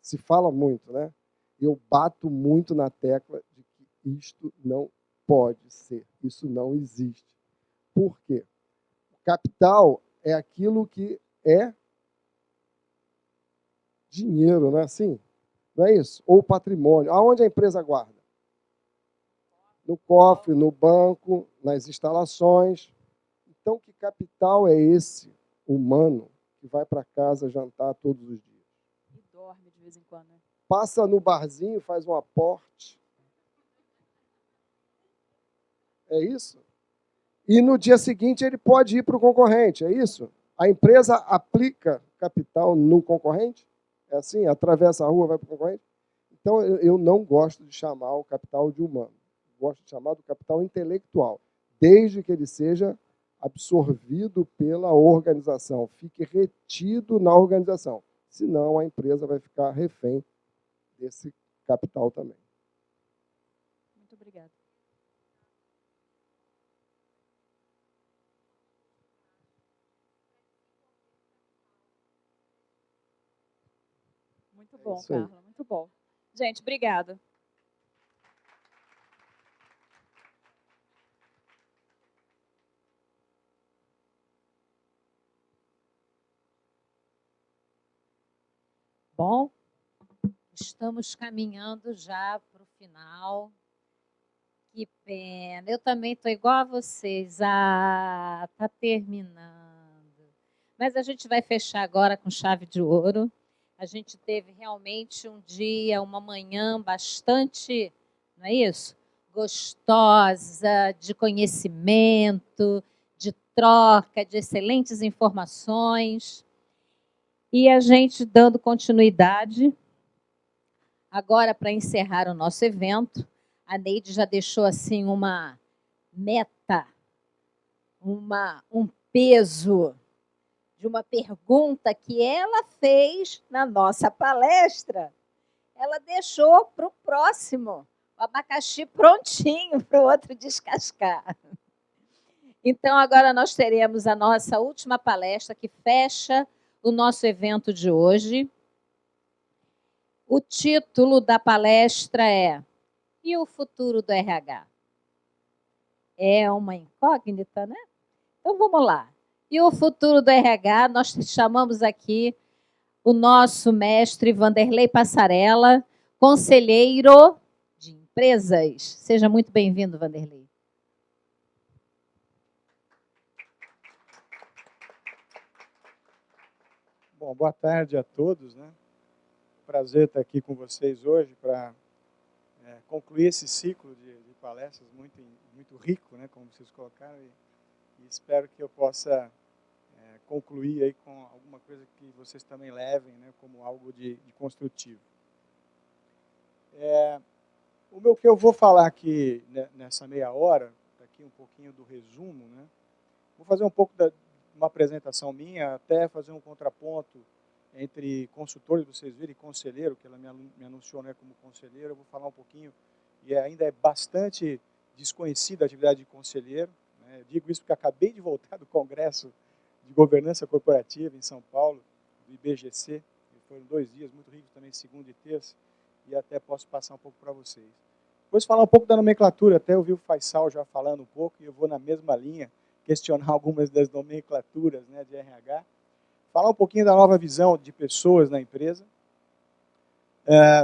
Se fala muito, né? Eu bato muito na tecla de que isto não pode ser. Isso não existe. Por quê? O capital é aquilo que é dinheiro, não é assim? Não é isso? Ou patrimônio. Aonde a empresa guarda? No cofre, no banco, nas instalações. Então, que capital é esse humano que vai para casa jantar todos os dias? E dorme de vez em quando, né? Passa no barzinho, faz um aporte. É isso? E no dia seguinte ele pode ir para o concorrente, é isso? A empresa aplica capital no concorrente? É assim? Atravessa a rua, vai para o concorrente? Então, eu não gosto de chamar o capital de humano. Gosto de chamar do capital intelectual, desde que ele seja absorvido pela organização, fique retido na organização. Senão, a empresa vai ficar refém desse capital também. Muito obrigada. Muito bom, Carla, muito bom. Gente, obrigada. Bom, estamos caminhando já para o final. Que pena. Eu também estou igual a vocês. Está terminando. Mas a gente vai fechar agora com chave de ouro. A gente teve realmente um dia, uma manhã bastante, não é isso? Gostosa, de conhecimento, de troca, de excelentes informações. E a gente dando continuidade Agora, para encerrar o nosso evento, a Neide já deixou assim uma meta, um peso de uma pergunta que ela fez na nossa palestra. Ela deixou para o próximo, o abacaxi prontinho para o outro descascar. Então, agora nós teremos a nossa última palestra que fecha o nosso evento de hoje. O título da palestra é E o futuro do RH? É uma incógnita, né? Então, vamos lá. E o futuro do RH, nós chamamos aqui o nosso mestre Vanderlei Passarella, conselheiro de empresas. Seja muito bem-vindo, Vanderlei. Bom, boa tarde a todos, né? Prazer estar aqui com vocês hoje para concluir esse ciclo de palestras muito rico, né? Como vocês colocaram, e espero que eu possa concluir aí com alguma coisa que vocês também levem, né? Como algo de construtivo. O que eu vou falar aqui nessa meia hora, aqui um pouquinho do resumo, né? Vou fazer um pouco uma apresentação minha, até fazer um contraponto entre consultores, vocês viram, e conselheiro, que ela me anunciou, né, como conselheiro. Eu vou falar um pouquinho, e ainda é bastante desconhecida a atividade de conselheiro, né? Eu digo isso porque acabei de voltar do Congresso de Governança Corporativa em São Paulo, do IBGC, foram 2 dias muito ricos também, segunda e terça, e até posso passar um pouco para vocês. Depois falar um pouco da nomenclatura, até ouvi o Faisal já falando um pouco, e eu vou na mesma linha, questionar algumas das nomenclaturas, né, de RH. Falar um pouquinho da nova visão de pessoas na empresa.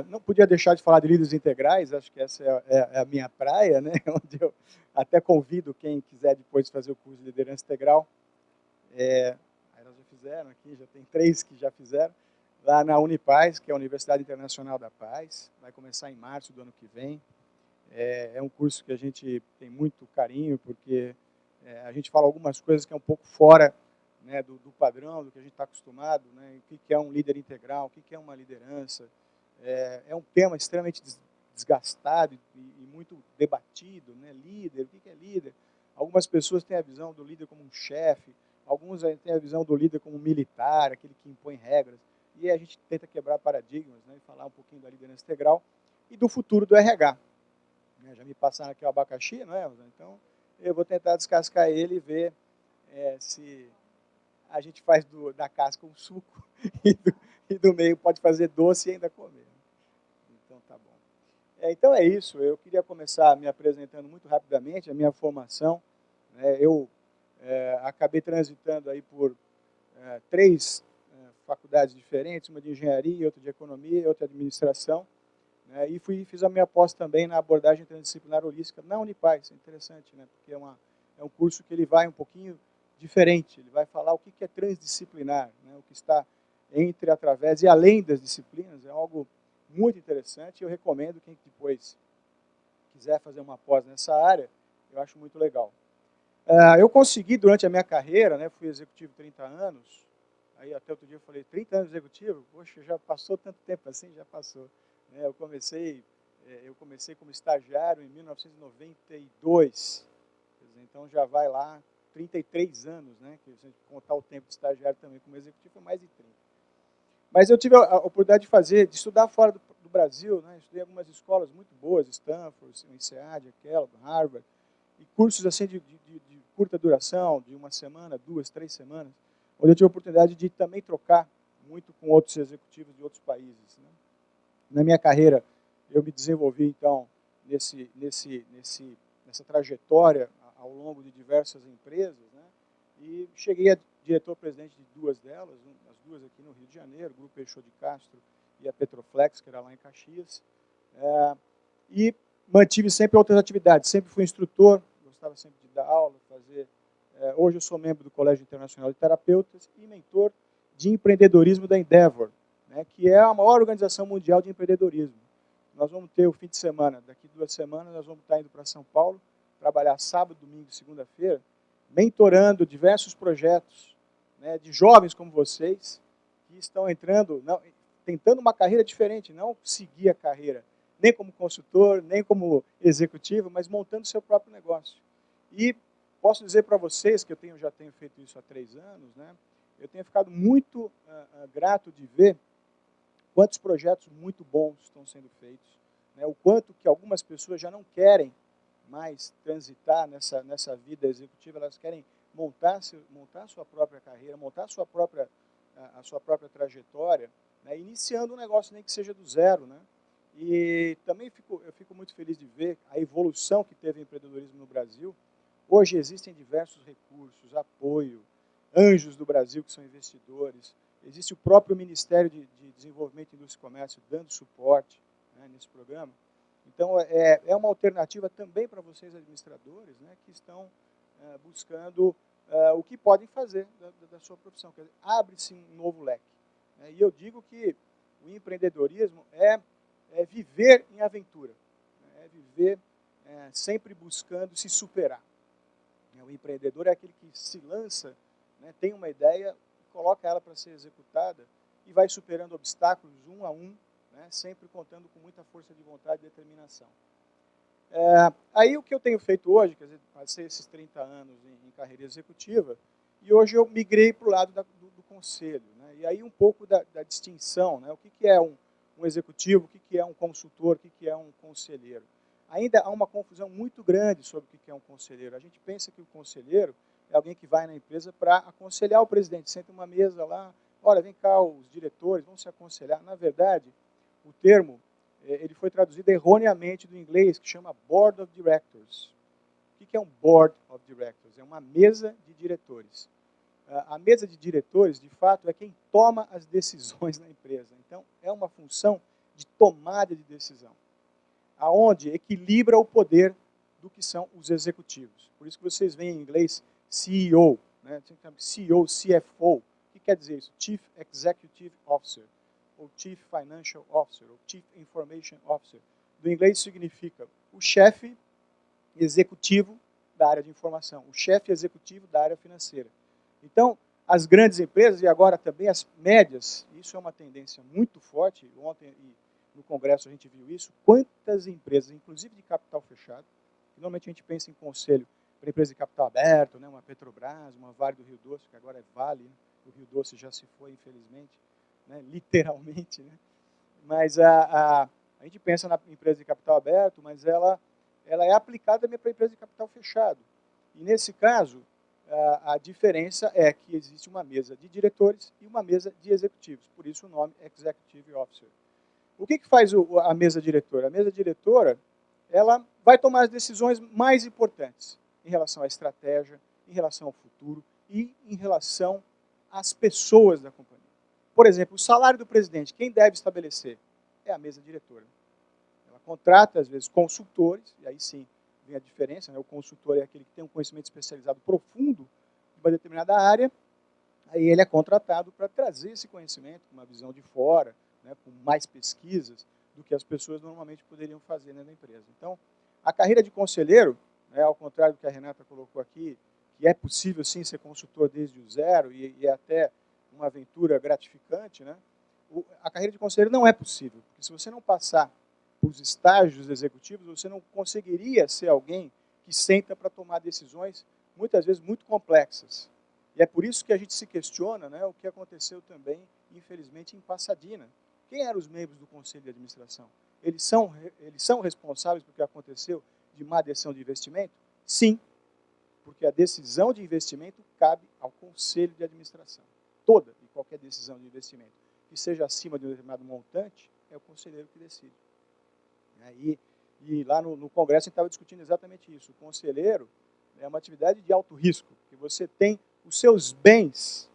Não podia deixar de falar de líderes integrais, acho que essa é a minha praia, né, onde eu até convido quem quiser depois fazer o curso de liderança integral. Aí nós já fizeram aqui, já tem 3 que já fizeram, lá na Unipaz, que é a Universidade Internacional da Paz, vai começar em março do ano que vem. É um curso que a gente tem muito carinho, porque a gente fala algumas coisas que é um pouco fora, né, do padrão, do que a gente está acostumado, né, o que é um líder integral, o que é uma liderança. É um tema extremamente desgastado e muito debatido, né, líder, o que é líder? Algumas pessoas têm a visão do líder como um chefe, alguns têm a visão do líder como um militar, aquele que impõe regras, e a gente tenta quebrar paradigmas, né, e falar um pouquinho da liderança integral e do futuro do RH. Já me passaram aqui o abacaxi, não é? Então, eu vou tentar descascar ele e ver se a gente faz da casca um suco e do meio pode fazer doce e ainda comer. Então, tá bom. Então, é isso. Eu queria começar me apresentando muito rapidamente a minha formação. Eu acabei transitando aí por 3 faculdades diferentes, uma de engenharia, outra de economia, outra de administração. E fiz a minha pós também na abordagem transdisciplinar holística na Unipaz. É interessante, né? Porque é um curso que ele vai um pouquinho diferente. Ele vai falar o que é transdisciplinar, né? O que está entre, através e além das disciplinas. É algo muito interessante e eu recomendo quem depois quiser fazer uma pós nessa área, eu acho muito legal. Eu consegui, durante a minha carreira, né, fui executivo 30 anos, aí até outro dia eu falei, 30 anos de executivo? Poxa, já passou tanto tempo assim? Já passou. Eu comecei como estagiário em 1992, então já vai lá 33 anos, né? Que se a gente contar o tempo de estagiário também como executivo, é mais de 30. Mas eu tive a oportunidade de estudar fora do Brasil, né? Estudei em algumas escolas muito boas, Stanford, o INSEAD, Kellogg, Harvard, e cursos assim de curta duração, de 1 semana, 2, 3 semanas, onde eu tive a oportunidade de também trocar muito com outros executivos de outros países, né? Na minha carreira, eu me desenvolvi, então, nessa trajetória ao longo de diversas empresas, né? E cheguei a diretor-presidente de 2 delas, as 2 aqui no Rio de Janeiro, o Grupo Peixoto de Castro e a Petroflex, que era lá em Caxias. E mantive sempre outras atividades, sempre fui instrutor, gostava sempre de dar aula, hoje eu sou membro do Colégio Internacional de Terapeutas e mentor de empreendedorismo da Endeavor, né, que é a maior organização mundial de empreendedorismo. Nós vamos ter o fim de semana, daqui 2 semanas, nós vamos estar indo para São Paulo, trabalhar sábado, domingo e segunda-feira, mentorando diversos projetos, né, de jovens como vocês, que estão entrando, tentando uma carreira diferente, não seguir a carreira, nem como consultor, nem como executivo, mas montando seu próprio negócio. E posso dizer para vocês que eu já tenho feito isso há 3 anos, né? Eu tenho ficado muito grato de ver quantos projetos muito bons estão sendo feitos, né? O quanto que algumas pessoas já não querem mais transitar nessa vida executiva, elas querem montar a sua própria carreira, montar a sua própria trajetória, né? Iniciando um negócio, nem que seja do zero, né? E também eu fico muito feliz de ver a evolução que teve o empreendedorismo no Brasil. Hoje existem diversos recursos, apoio, anjos do Brasil que são investidores, existe o próprio Ministério de Desenvolvimento, Indústria e Comércio dando suporte, né, nesse programa. Então, é uma alternativa também para vocês, administradores, né, que estão buscando o que podem fazer da sua profissão. Quer dizer, abre-se um novo leque, né? E eu digo que o empreendedorismo é viver em aventura, né? É viver sempre buscando se superar. O empreendedor é aquele que se lança, né, tem uma ideia, coloca ela para ser executada e vai superando obstáculos um a um, né, sempre contando com muita força de vontade e determinação. Aí o que eu tenho feito hoje, quer dizer, passei esses 30 anos em carreira executiva, e hoje eu migrei para o lado do conselho, né, e aí um pouco da distinção, né, o que é um executivo, o que é um consultor, o que é um conselheiro. Ainda há uma confusão muito grande sobre o que é um conselheiro. A gente pensa que o conselheiro é alguém que vai na empresa para aconselhar o presidente. Senta uma mesa lá, olha, vem cá, os diretores vão se aconselhar. Na verdade, o termo ele foi traduzido erroneamente do inglês, que chama Board of Directors. O que é um Board of Directors? É uma mesa de diretores. A mesa de diretores, de fato, é quem toma as decisões na empresa. Então, é uma função de tomada de decisão, aonde equilibra o poder do que são os executivos. Por isso que vocês veem em inglês CEO, né? CEO, CFO. O que quer dizer isso? Chief Executive Officer, ou Chief Financial Officer, ou Chief Information Officer. Do inglês significa o chefe executivo da área de informação, o chefe executivo da área financeira. Então, as grandes empresas, e agora também as médias, isso é uma tendência muito forte, ontem no Congresso a gente viu isso, quantas empresas, inclusive de capital fechado, normalmente a gente pensa em conselho para empresa de capital aberto, né, uma Petrobras, uma Vale do Rio Doce, que agora é Vale, né, o Rio Doce já se foi, infelizmente, né, literalmente, né, mas a gente pensa na empresa de capital aberto, mas ela é aplicada também para empresa de capital fechado. E nesse caso, a diferença é que existe uma mesa de diretores e uma mesa de executivos, por isso o nome Executive Officer. O que faz a mesa diretora? A mesa diretora, ela vai tomar as decisões mais importantes em relação à estratégia, em relação ao futuro e em relação às pessoas da companhia. Por exemplo, o salário do presidente, quem deve estabelecer? É a mesa diretora. Ela contrata, às vezes, consultores, e aí sim vem a diferença, né? O consultor é aquele que tem um conhecimento especializado profundo de uma determinada área, aí ele é contratado para trazer esse conhecimento, com uma visão de fora, né, com mais pesquisas do que as pessoas normalmente poderiam fazer, né, na empresa. Então, a carreira de conselheiro, né, ao contrário do que a Renata colocou aqui, que é possível sim ser consultor desde o zero e é até uma aventura gratificante, né, a carreira de conselheiro não é possível, porque se você não passar por estágios executivos, você não conseguiria ser alguém que senta para tomar decisões, muitas vezes muito complexas. E é por isso que a gente se questiona, né, o que aconteceu também, infelizmente, em Pasadena. Quem eram os membros do Conselho de Administração? Eles são responsáveis pelo que aconteceu de má decisão de investimento? Sim, porque a decisão de investimento cabe ao Conselho de Administração. Toda e qualquer decisão de investimento que seja acima de um determinado montante, é o conselheiro que decide. E lá no Congresso a gente estava discutindo exatamente isso. O conselheiro é uma atividade de alto risco, que você tem os seus bens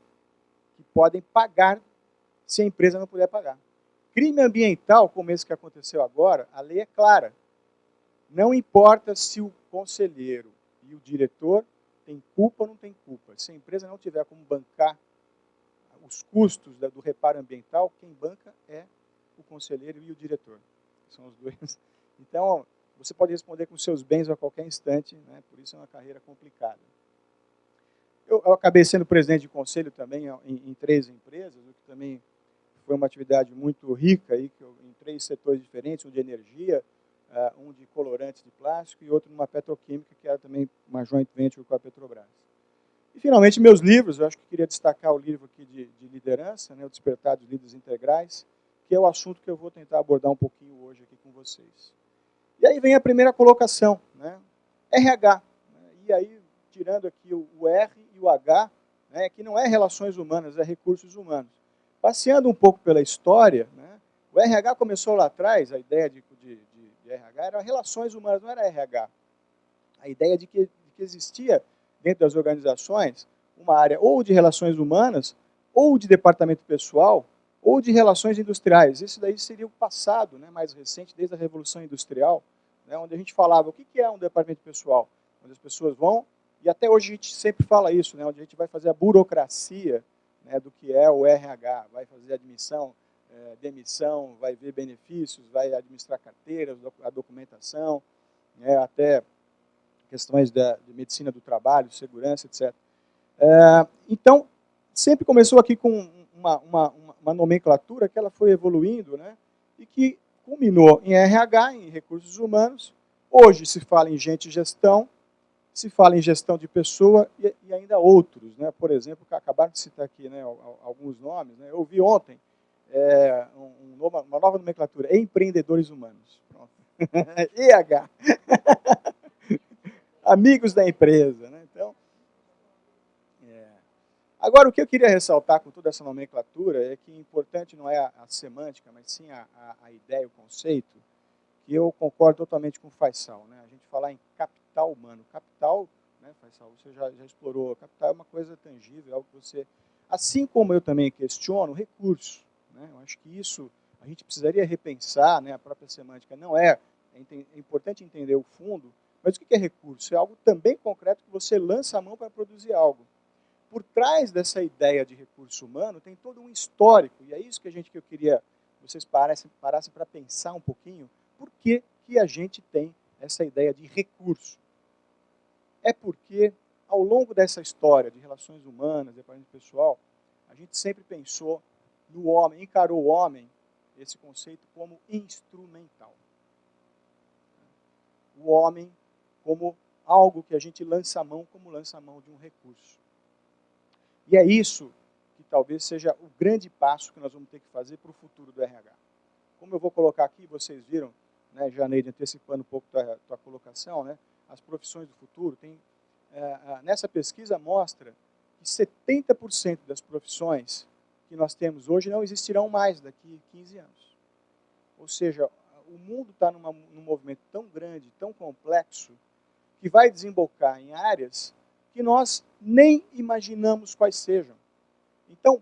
que podem pagar se a empresa não puder pagar. Crime ambiental, como esse que aconteceu agora, a lei é clara. Não importa se o conselheiro e o diretor têm culpa ou não têm culpa. Se a empresa não tiver como bancar os custos do reparo ambiental, quem banca é o conselheiro e o diretor. São os dois. Então, você pode responder com seus bens a qualquer instante, né? Por isso é uma carreira complicada. Eu acabei sendo presidente de conselho também em 3 empresas, o que também foi uma atividade muito rica, aí, em 3 setores diferentes, um de energia, um de colorantes de plástico e outro numa petroquímica, que era também uma joint venture com a Petrobras. E, finalmente, meus livros. Eu acho que queria destacar o livro aqui de liderança, né, o Despertar dos Líderes Integrais, que é o assunto que eu vou tentar abordar um pouquinho hoje aqui com vocês. E aí vem a primeira colocação, né, RH. Né, e aí, tirando aqui o R e o H, né, que não é relações humanas, é recursos humanos. Passeando um pouco pela história, né, o RH começou lá atrás, a ideia de RH era relações humanas, não era RH. A ideia de que existia dentro das organizações uma área ou de relações humanas, ou de departamento pessoal, ou de relações industriais. Esse daí seria o passado, né, mais recente, desde a Revolução Industrial, né, onde a gente falava o que é um departamento pessoal, onde as pessoas vão, e até hoje a gente sempre fala isso, né, onde a gente vai fazer a burocracia, né, do que é o RH, vai fazer admissão, demissão, vai ver benefícios, vai administrar carteiras, a documentação, né, até questões de medicina do trabalho, segurança, etc. Então, sempre começou aqui com uma nomenclatura que ela foi evoluindo, né, e que culminou em RH, em recursos humanos. Hoje se fala em gente e gestão, se fala em gestão de pessoa e ainda outros, né? Por exemplo, que acabaram de citar aqui, né, alguns nomes, né? Eu vi ontem uma nova nomenclatura, empreendedores humanos. Pronto. EH. Amigos da empresa. Né? Então, agora, o que eu queria ressaltar com toda essa nomenclatura é que importante não é a semântica, mas sim a ideia, o conceito, que eu concordo totalmente com o Faisal. Né? A gente falar em capital humano. Capital, né, Faisal, você já explorou. Capital é uma coisa tangível, é algo que você... Assim como eu também questiono recurso. Né? Eu acho que isso a gente precisaria repensar, né, a própria semântica. Não é importante entender o fundo, mas o que é recurso? É algo também concreto que você lança a mão para produzir algo. Por trás dessa ideia de recurso humano tem todo um histórico, e é isso que eu queria que vocês parassem para pensar um pouquinho, por que a gente tem essa ideia de recurso. É porque, ao longo dessa história de relações humanas, departamento pessoal, a gente sempre pensou no homem, encarou o homem, esse conceito, como instrumental. O homem como algo que a gente lança a mão, como lança a mão de um recurso. E é isso que talvez seja o grande passo que nós vamos ter que fazer para o futuro do RH. Como eu vou colocar aqui, vocês viram, né, Janeide, antecipando um pouco tua colocação, né, as profissões do futuro, nessa pesquisa mostra que 70% das profissões que nós temos hoje não existirão mais daqui a 15 anos. Ou seja, o mundo está num movimento tão grande, tão complexo, que vai desembocar em áreas que nós nem imaginamos quais sejam. Então,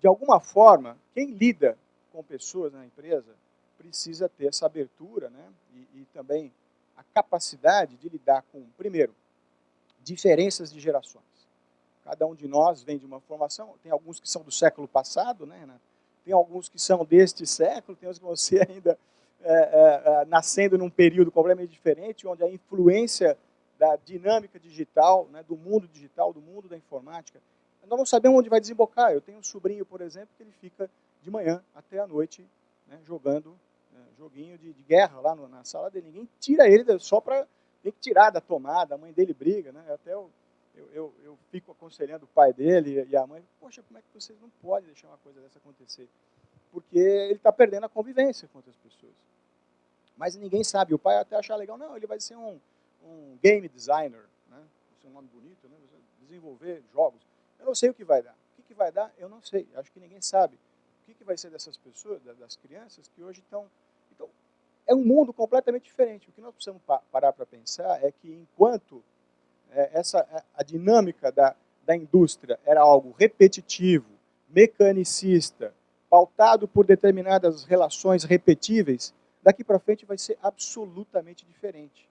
de alguma forma, quem lida com pessoas na empresa precisa ter essa abertura, né, e também a capacidade de lidar com, primeiro, diferenças de gerações. Cada um de nós vem de uma formação, tem alguns que são do século passado, né, Renato? Tem alguns que são deste século, tem uns que vão ser ainda nascendo num período completamente diferente, onde a influência da dinâmica digital, né, do mundo digital, do mundo da informática, nós não sabemos onde vai desembocar. Eu tenho um sobrinho, por exemplo, que ele fica de manhã até a noite, né, jogando joguinho de guerra lá na sala dele. Ninguém tira ele só para... Tem que tirar da tomada, a mãe dele briga. Né? Até eu fico aconselhando o pai dele e a mãe, poxa, como é que vocês não podem deixar uma coisa dessa acontecer? Porque ele está perdendo a convivência com outras pessoas. Mas ninguém sabe. O pai até achar legal, não, ele vai ser um game designer, né? Esse é um nome bonito, né? Desenvolver jogos. Eu não sei o que vai dar. O que vai dar, eu não sei. Acho que ninguém sabe. O que vai ser dessas pessoas, das crianças que hoje estão... Então, é um mundo completamente diferente. O que nós precisamos parar para pensar é que enquanto a dinâmica da indústria era algo repetitivo, mecanicista, pautado por determinadas relações repetíveis, daqui para frente vai ser absolutamente diferente.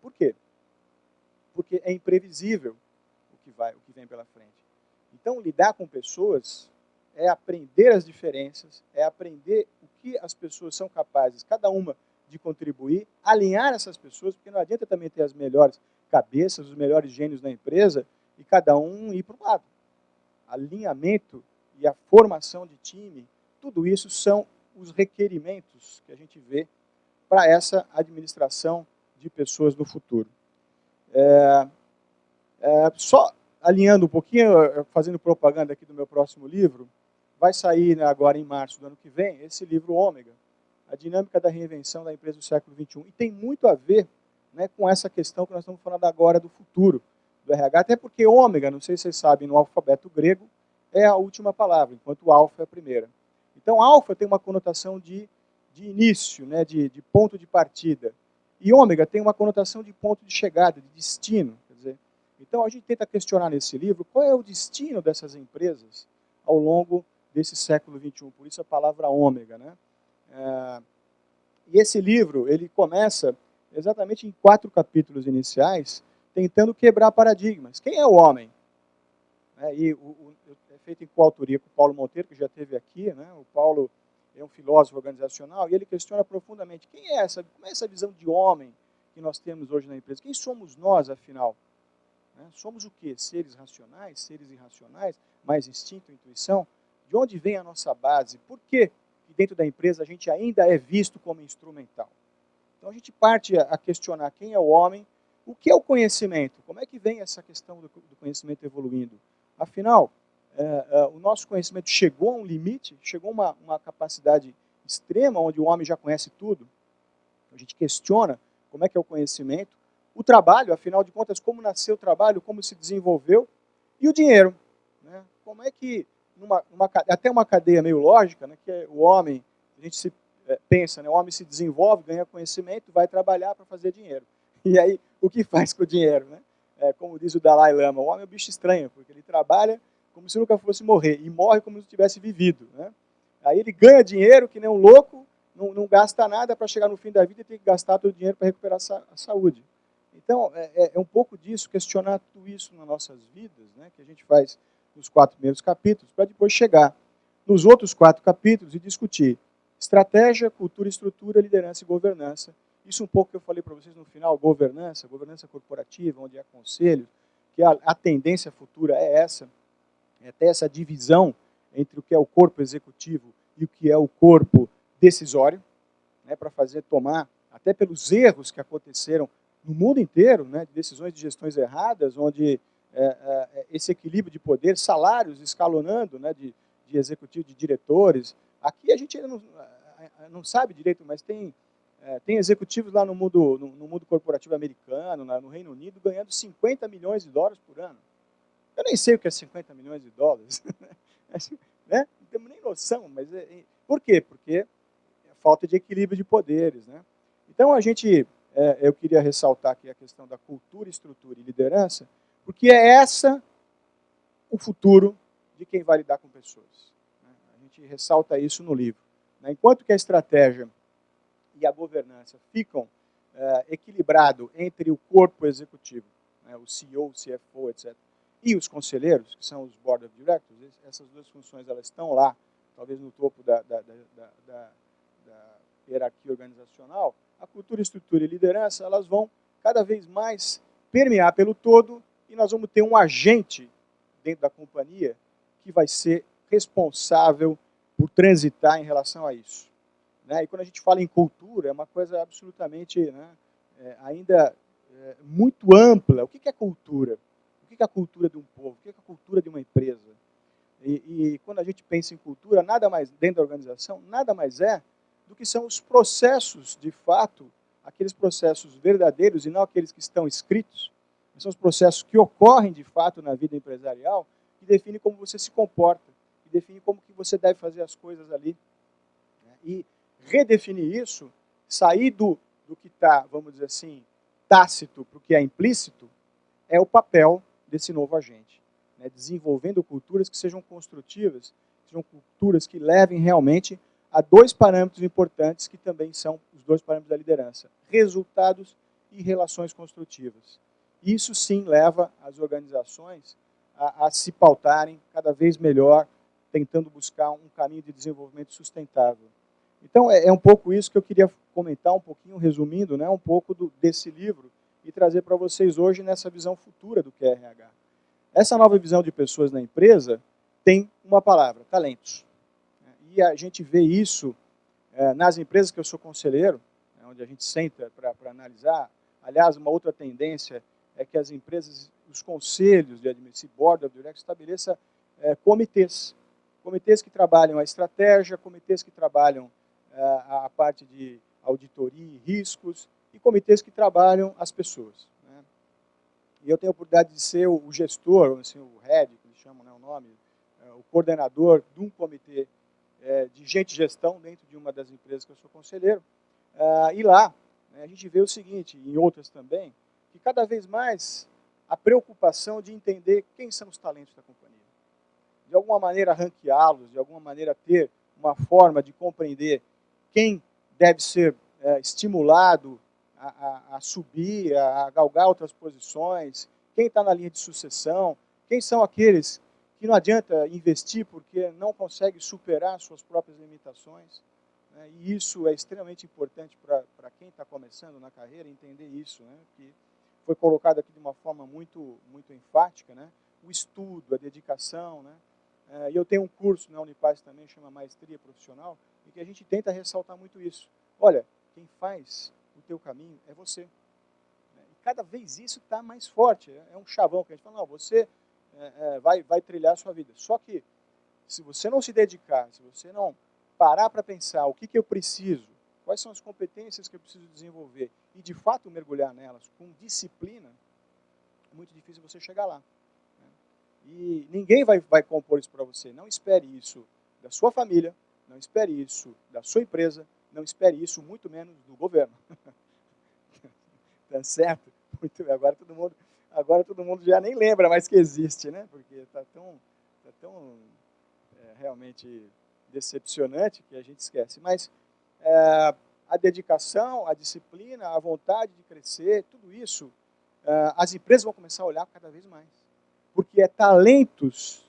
Por quê? Porque é imprevisível o que vem pela frente. Então, lidar com pessoas é aprender as diferenças, é aprender o que as pessoas são capazes, cada uma, de contribuir, alinhar essas pessoas, porque não adianta também ter as melhores cabeças, os melhores gênios da empresa, e cada um ir para o lado. Alinhamento e a formação de time, tudo isso são os requerimentos que a gente vê para essa administração de pessoas do futuro. Só alinhando um pouquinho, fazendo propaganda aqui do meu próximo livro, vai sair, né, agora em março do ano que vem, esse livro Ômega, a dinâmica da reinvenção da empresa do século XXI. E tem muito a ver, né, com essa questão que nós estamos falando agora do futuro do RH, até porque ômega, não sei se vocês sabem, no alfabeto grego, é a última palavra, enquanto o alfa é a primeira. Então, alfa tem uma conotação de início, né, de ponto de partida. E ômega tem uma conotação de ponto de chegada, de destino. Quer dizer, então, a gente tenta questionar nesse livro qual é o destino dessas empresas ao longo desse século XXI. Por isso a palavra ômega, né? E esse livro, ele começa exatamente em 4 capítulos iniciais, tentando quebrar paradigmas. Quem é o homem? É feito em coautoria com o Paulo Monteiro, que já esteve aqui, né? O Paulo é um filósofo organizacional, e ele questiona profundamente como é essa visão de homem que nós temos hoje na empresa. Quem somos nós, afinal? Somos o quê? Seres racionais, seres irracionais, mais instinto, intuição? De onde vem a nossa base? Por que dentro da empresa a gente ainda é visto como instrumental? Então a gente parte a questionar quem é o homem, o que é o conhecimento, como é que vem essa questão do conhecimento evoluindo. Afinal, o nosso conhecimento chegou a um limite, chegou a uma capacidade extrema, onde o homem já conhece tudo. A gente questiona como é que é o conhecimento, o trabalho, afinal de contas, como nasceu o trabalho, como se desenvolveu, e o dinheiro. Né? Como é que, até uma cadeia meio lógica, né, que é o homem, a gente pensa, né, o homem se desenvolve, ganha conhecimento, vai trabalhar para fazer dinheiro. E aí, o que faz com o dinheiro? Né? Como diz o Dalai Lama, o homem é um bicho estranho, porque ele trabalha como se nunca fosse morrer, e morre como se tivesse vivido. Né? Aí ele ganha dinheiro, que nem um louco, não gasta nada para chegar no fim da vida e ter que gastar todo o dinheiro para recuperar a saúde. Então, é um pouco disso, questionar tudo isso nas nossas vidas, né, que a gente faz nos 4 primeiros capítulos, para depois chegar nos outros 4 capítulos e discutir estratégia, cultura, estrutura, liderança e governança. Isso um pouco que eu falei para vocês no final, governança corporativa, onde há conselhos, que a tendência futura é essa, é ter essa divisão entre o que é o corpo executivo e o que é o corpo decisório, né, para tomar, até pelos erros que aconteceram no mundo inteiro, né, de decisões de gestões erradas, onde esse equilíbrio de poder, salários escalonando, né, de executivo, de diretores. Aqui a gente ainda não sabe direito, mas tem executivos lá no mundo corporativo americano, no Reino Unido, ganhando 50 milhões de dólares por ano. Eu nem sei o que é 50 milhões de dólares. Né? Não temos nem noção. Mas por quê? Porque é falta de equilíbrio de poderes. Né? Então, eu queria ressaltar aqui a questão da cultura, estrutura e liderança, porque é o futuro de quem vai lidar com pessoas. A gente ressalta isso no livro. Enquanto que a estratégia e a governança ficam equilibrados entre o corpo executivo, né, o CEO, o CFO, etc., e os conselheiros, que são os Board of Directors, essas 2 funções elas estão lá, talvez no topo da hierarquia organizacional, a cultura, estrutura e liderança, elas vão cada vez mais permear pelo todo e nós vamos ter um agente dentro da companhia que vai ser responsável por transitar em relação a isso. Né? E quando a gente fala em cultura, é uma coisa absolutamente, né, ainda muito ampla. O que é cultura? O que é a cultura de um povo? O que é a cultura de uma empresa? E quando a gente pensa em cultura, nada mais, dentro da organização, nada mais é do que são os processos, de fato, aqueles processos verdadeiros e não aqueles que estão escritos, são os processos que ocorrem, de fato, na vida empresarial, que definem como você se comporta, que definem como que você deve fazer as coisas ali. E redefinir isso, sair do que está, vamos dizer assim, tácito para o que é implícito, é o papel desse novo agente. Né? Desenvolvendo culturas que sejam construtivas, que sejam culturas que levem realmente a 2 parâmetros importantes, que também são os 2 parâmetros da liderança: resultados e relações construtivas. Isso sim leva as organizações a se pautarem cada vez melhor, tentando buscar um caminho de desenvolvimento sustentável. Então é um pouco isso que eu queria comentar, um pouquinho, resumindo, né, um pouco desse livro, e trazer para vocês hoje nessa visão futura do que é RH. Essa nova visão de pessoas na empresa, tem uma palavra, talentos. E a gente vê isso nas empresas que eu sou conselheiro, onde a gente senta para analisar. Aliás, uma outra tendência é que as empresas, os conselhos de administração, board of directors, estabeleçam comitês. Comitês que trabalham a estratégia, comitês que trabalham a parte de auditoria e riscos, e comitês que trabalham as pessoas. Né? E eu tenho a oportunidade de ser o gestor, assim, o head, que eles chamam, né, o nome, o coordenador de um comitê de gente de gestão dentro de uma das empresas que eu sou conselheiro. E lá, né, a gente vê o seguinte, e em outras também, que cada vez mais a preocupação de entender quem são os talentos da companhia. De alguma maneira ranqueá-los, de alguma maneira ter uma forma de compreender quem deve ser estimulado a subir, a galgar outras posições, quem está na linha de sucessão, quem são aqueles que não adianta investir porque não consegue superar suas próprias limitações. Né? E isso é extremamente importante para quem está começando na carreira, entender isso, né? Que foi colocado aqui de uma forma muito, muito enfática, né? O estudo, a dedicação, né? E eu tenho um curso na Unipaz também, chama Maestria Profissional, em que a gente tenta ressaltar muito isso. Olha, quem faz o teu caminho é você. E cada vez isso está mais forte. É um chavão que a gente fala, não, você vai trilhar a sua vida. Só que, se você não se dedicar, se você não parar para pensar o que eu preciso, quais são as competências que eu preciso desenvolver, e de fato mergulhar nelas com disciplina, é muito difícil você chegar lá. E ninguém vai compor isso para você. Não espere isso da sua família, não espere isso da sua empresa, não espere isso muito menos do governo. Tá certo? Muito bem. Agora todo mundo já nem lembra mais que existe, né? Porque está tão realmente decepcionante que a gente esquece. Mas a dedicação, a disciplina, a vontade de crescer, tudo isso, as empresas vão começar a olhar cada vez mais. Porque é talentos,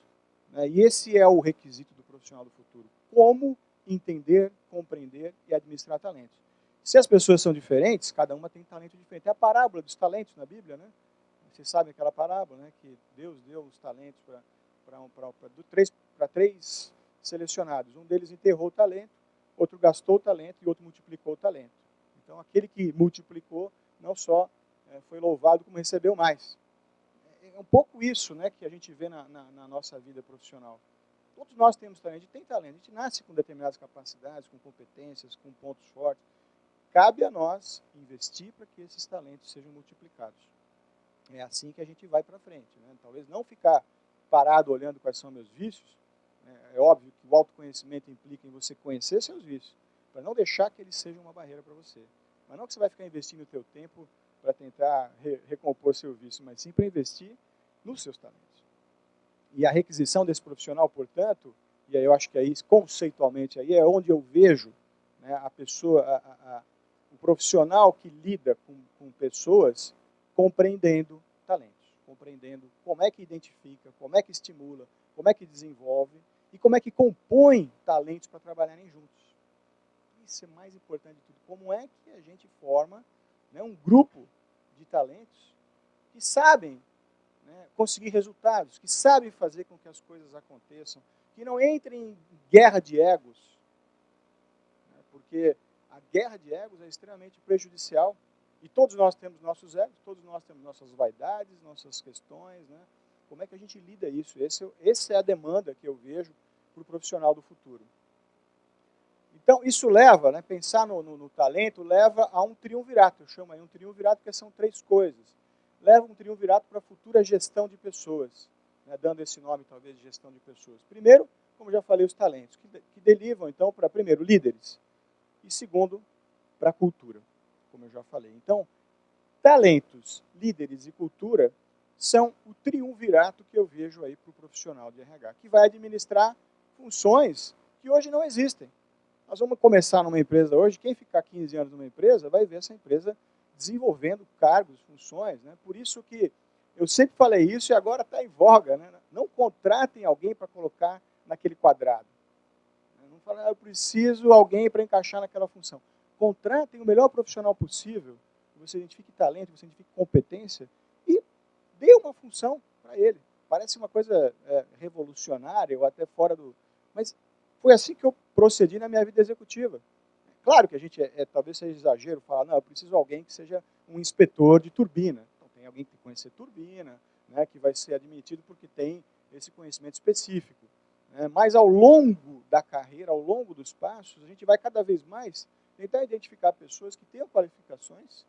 né, e esse é o requisito do profissional do futuro. Como entender, compreender e administrar talentos. Se as pessoas são diferentes, cada uma tem talento diferente. É a parábola dos talentos na Bíblia, né? Vocês sabem aquela parábola, né? Que Deus deu os talentos para três selecionados. Um deles enterrou o talento, outro gastou o talento e outro multiplicou o talento. Então, aquele que multiplicou não só foi louvado, como recebeu mais. É um pouco isso, né, que a gente vê na nossa vida profissional. Todos nós temos talento, a gente tem talento, a gente nasce com determinadas capacidades, com competências, com pontos fortes. Cabe a nós investir para que esses talentos sejam multiplicados. É assim que a gente vai para frente. Né? Talvez não ficar parado olhando quais são meus vícios. É óbvio que o autoconhecimento implica em você conhecer seus vícios, para não deixar que eles sejam uma barreira para você. Mas não que você vai ficar investindo o teu tempo para tentar recompor seu vício, mas sim para investir nos seus talentos. E a requisição desse profissional, portanto, e aí eu acho que aí, conceitualmente, aí é onde eu vejo, né, a pessoa, o profissional que lida com pessoas compreendendo talentos, compreendendo como é que identifica, como é que estimula, como é que desenvolve e como é que compõe talentos para trabalharem juntos. Isso é mais importante de tudo. Como é que a gente forma, né, um grupo de talentos que sabem, né, conseguir resultados, que sabem fazer com que as coisas aconteçam, que não entrem em guerra de egos, né, porque a guerra de egos é extremamente prejudicial, e todos nós temos nossos egos, todos nós temos nossas vaidades, nossas questões, né? Como é que a gente lida isso? Essa é a demanda que eu vejo para o profissional do futuro. Então, isso leva, né, pensar no talento, leva a um triunvirato. Eu chamo aí um triunvirato porque são três coisas. Leva um triunvirato para a futura gestão de pessoas, né, dando esse nome, talvez, de gestão de pessoas. Primeiro, como já falei, os talentos, que derivam, então, para, primeiro, líderes. E, segundo, para a cultura, como eu já falei. Então, talentos, líderes e cultura são o triunvirato que eu vejo aí para o profissional de RH, que vai administrar funções que hoje não existem. Nós vamos começar numa empresa hoje, quem ficar 15 anos numa empresa vai ver essa empresa desenvolvendo cargos, funções. Né? Por isso que eu sempre falei isso e agora está em voga. Né? Não contratem alguém para colocar naquele quadrado. Não falem, eu preciso de alguém para encaixar naquela função. Contratem o melhor profissional possível, você identifique talento, você identifique competência e dê uma função para ele. parece uma coisa revolucionária ou até fora do... Mas foi assim que eu procedi na minha vida executiva. Claro que a gente, talvez seja exagero falar, não, eu preciso de alguém que seja um inspetor de turbina. Então tem alguém que tem que conhecer turbina, né, que vai ser admitido porque tem esse conhecimento específico. Né? Mas ao longo da carreira, ao longo dos passos, a gente vai cada vez mais tentar identificar pessoas que tenham qualificações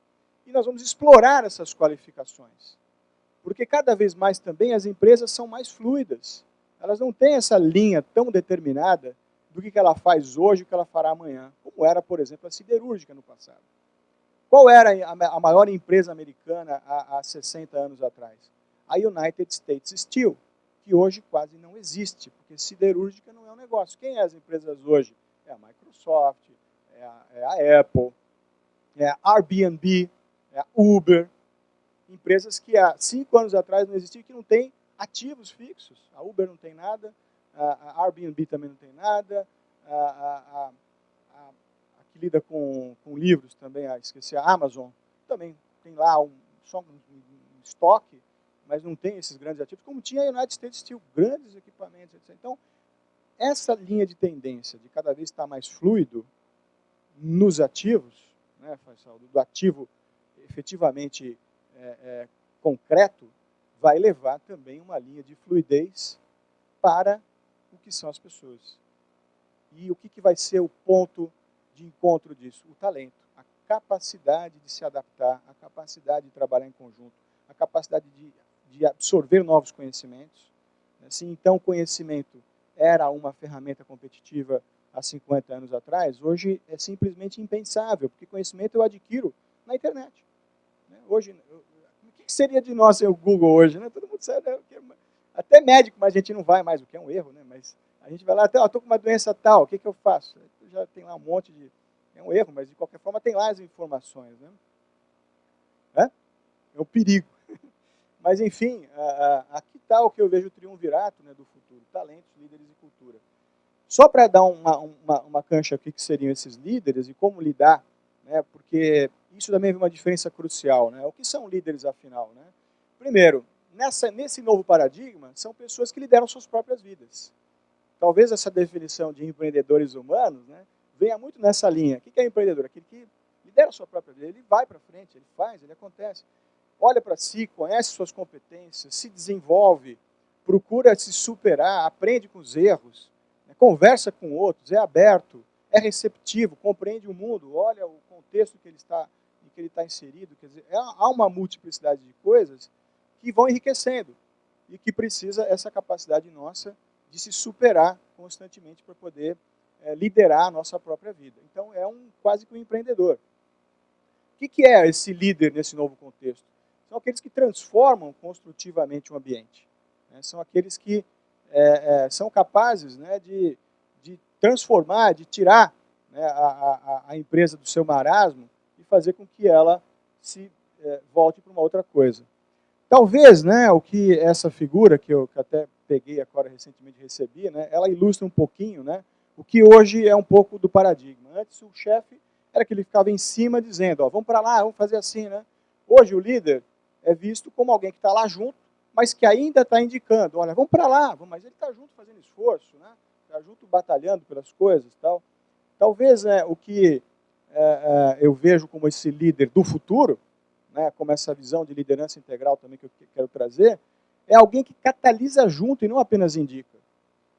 e nós vamos explorar essas qualificações. Porque cada vez mais também as empresas são mais fluidas. Elas não têm essa linha tão determinada do que ela faz hoje e o que ela fará amanhã, como era, por exemplo, a siderúrgica no passado. Qual era a maior empresa americana há 60 anos atrás? A United States Steel, que hoje quase não existe, porque siderúrgica não é um negócio. Quem é as empresas hoje? É a Microsoft, é a Apple, é a Airbnb, é a Uber, empresas que há 5 anos atrás não existiam, que não têm ativos fixos. A Uber não tem nada, a Airbnb também não tem nada, a que lida com livros também, esqueci, a Amazon, também tem lá só um estoque, mas não tem esses grandes ativos, como tinha a United States Steel, grandes equipamentos, etc. Então, essa linha de tendência de cada vez estar mais fluido nos ativos, né, do ativo efetivamente concreto, vai levar também uma linha de fluidez para o que são as pessoas. E o que vai ser o ponto de encontro disso? O talento, a capacidade de se adaptar, a capacidade de trabalhar em conjunto, a capacidade de absorver novos conhecimentos. Se então o conhecimento era uma ferramenta competitiva há 50 anos atrás, hoje é simplesmente impensável, porque conhecimento eu adquiro na internet. Hoje, o que seria de nós sem o Google hoje? Né? Todo mundo sabe, né? Até médico, mas a gente não vai mais, o que é um erro, né? Mas a gente vai lá, estou com uma doença tal, o que eu faço? Já tem lá um monte de... É um erro, mas de qualquer forma tem lá as informações. Né? É um perigo. Mas, enfim, aqui está o que eu vejo o triunvirato, né, do futuro: talentos, líderes e cultura. Só para dar uma cancha aqui que seriam esses líderes e como lidar, né, porque isso também é uma diferença crucial. Né? O que são líderes, afinal? Né? Primeiro, nesse novo paradigma, são pessoas que lideram suas próprias vidas. Talvez essa definição de empreendedores humanos, né, venha muito nessa linha. O que é empreendedor? Aquele que lidera a sua própria vida, ele vai para frente, ele faz, ele acontece. Olha para si, conhece suas competências, se desenvolve, procura se superar, aprende com os erros, né, conversa com outros, é aberto, é receptivo, compreende o mundo, olha o contexto em que ele está inserido. Quer dizer, há uma multiplicidade de coisas que vão enriquecendo e que precisa essa capacidade nossa de se superar constantemente para poder liderar a nossa própria vida. Então, é quase que um empreendedor. O que é esse líder nesse novo contexto? São aqueles que transformam construtivamente o ambiente. Né? São aqueles que são capazes, né, de transformar, de tirar, né, a empresa do seu marasmo e fazer com que ela se volte para uma outra coisa. Talvez, né, o que essa figura, que eu até peguei agora recentemente, recebi, né, ela ilustra um pouquinho, né, o que hoje é um pouco do paradigma. Antes o chefe era aquele que ficava em cima dizendo, ó, vamos para lá, vamos fazer assim. Né? Hoje o líder é visto como alguém que está lá junto, mas que ainda está indicando, olha, vamos para lá, mas ele está junto fazendo esforço, né? Está junto batalhando pelas coisas. Tal. Talvez, né, o que eu vejo como esse líder do futuro, né, como essa visão de liderança integral também que eu quero trazer, é alguém que catalisa junto e não apenas indica.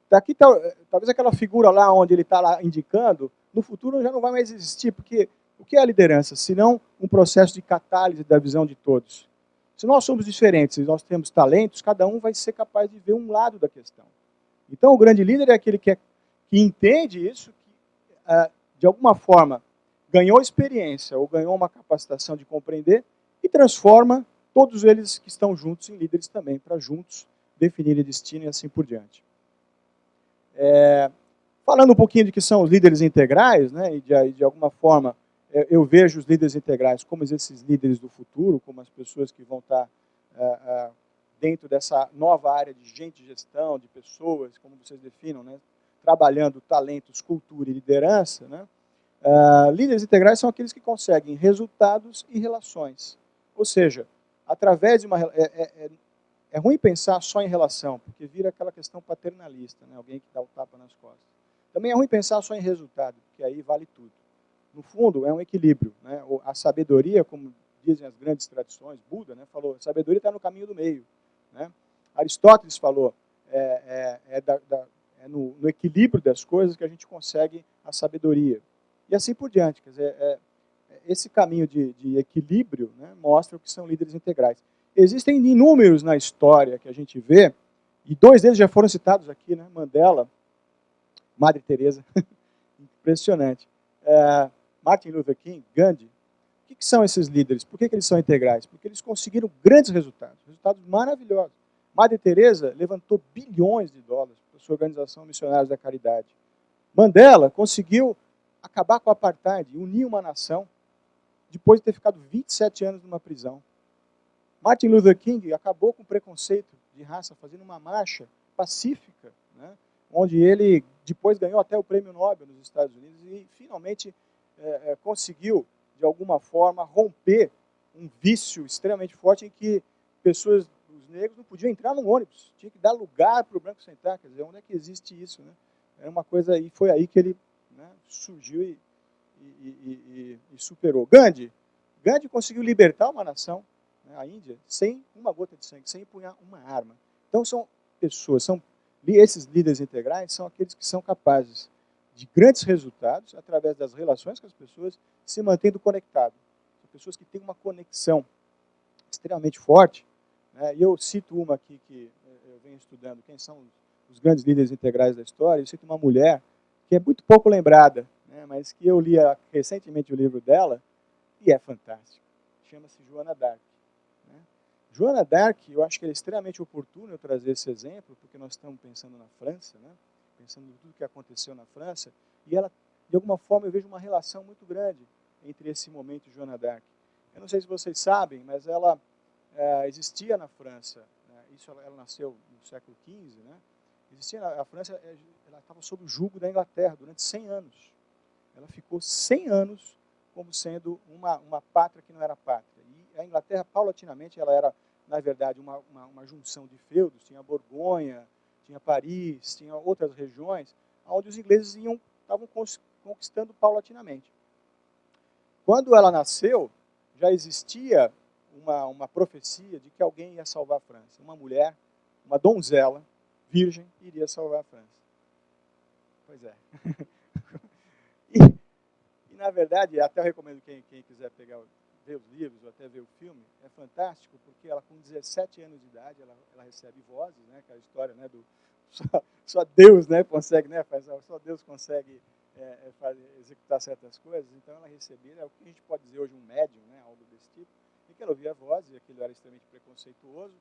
Daqui, talvez aquela figura lá onde ele está lá indicando, no futuro já não vai mais existir, porque o que é a liderança? Senão um processo de catálise da visão de todos. Se nós somos diferentes, se nós temos talentos, cada um vai ser capaz de ver um lado da questão. Então o grande líder é aquele que entende isso, que de alguma forma ganhou experiência ou ganhou uma capacitação de compreender e transforma todos eles que estão juntos em líderes também, para juntos definirem destino e assim por diante. Falando um pouquinho de que são os líderes integrais, né, e de alguma forma eu vejo os líderes integrais como esses líderes do futuro, como as pessoas que vão estar dentro dessa nova área de gente, gestão, de pessoas, como vocês definam, né, trabalhando talentos, cultura e liderança. Né, líderes integrais são aqueles que conseguem resultados e relações. Ou seja, através de É ruim pensar só em relação, porque vira aquela questão paternalista, né? Alguém que dá o tapa nas costas. Também é ruim pensar só em resultado, porque aí vale tudo. No fundo, é um equilíbrio, né? A sabedoria, como dizem as grandes tradições, Buda, né, falou, a sabedoria está no caminho do meio. Né? Aristóteles falou, no equilíbrio das coisas que a gente consegue a sabedoria. E assim por diante. Quer dizer, esse caminho de equilíbrio, né, mostra o que são líderes integrais. Existem inúmeros na história que a gente vê, e 2 deles já foram citados aqui, né? Mandela, Madre Teresa, impressionante. Martin Luther King, Gandhi. O que são esses líderes? Por que eles são integrais? Porque eles conseguiram grandes resultados maravilhosos. Madre Teresa levantou bilhões de dólares para a sua organização Missionários da Caridade. Mandela conseguiu acabar com o apartheid, unir uma nação, depois de ter ficado 27 anos numa prisão. Martin Luther King acabou com o preconceito de raça, fazendo uma marcha pacífica, né, onde ele depois ganhou até o Prêmio Nobel nos Estados Unidos e finalmente conseguiu, de alguma forma, romper um vício extremamente forte em que pessoas, os negros, não podiam entrar no ônibus, tinha que dar lugar para o branco sentar. Quer dizer, onde é que existe isso? Né? É uma coisa, e foi aí que ele, né, surgiu e superou. Gandhi conseguiu libertar uma nação, né, a Índia, sem uma gota de sangue, sem empunhar uma arma. Então são pessoas, esses líderes integrais são aqueles que são capazes de grandes resultados através das relações com as pessoas, se mantendo conectado. São pessoas que têm uma conexão extremamente forte. Né? E eu cito uma aqui que eu venho estudando, quem são os grandes líderes integrais da história. Eu cito uma mulher que é muito pouco lembrada, né? Mas que eu li recentemente o livro dela e é fantástico. Chama-se Joana d'Arc. Né? Joana d'Arc, eu acho que é extremamente oportuno eu trazer esse exemplo, porque nós estamos pensando na França, né? Pensando em tudo que aconteceu na França, e ela, de alguma forma, eu vejo uma relação muito grande entre esse momento e Joana d'Arc. Eu não sei se vocês sabem, mas ela existia na França, né? Isso ela nasceu no século XV, né? Existia a França, ela estava sob o jugo da Inglaterra durante 100 anos. Ela ficou 100 anos como sendo uma pátria que não era pátria. E a Inglaterra, paulatinamente, ela era, na verdade, uma junção de feudos, tinha Borgonha, tinha Paris, tinha outras regiões, onde os ingleses estavam conquistando paulatinamente. Quando ela nasceu, já existia uma profecia de que alguém ia salvar a França. Uma mulher, uma donzela, virgem, iria salvar a França. Pois é. E na verdade, até eu recomendo quem quiser ver os livros ou até ver o filme, é fantástico, porque ela com 17 anos de idade, ela recebe vozes, né, aquela história, né, só Deus, né, consegue, né, só Deus consegue executar certas coisas. Então ela recebia, o que a gente pode dizer hoje, um médium, né, algo desse tipo, e que ela ouvia vozes, e aquilo era extremamente preconceituoso,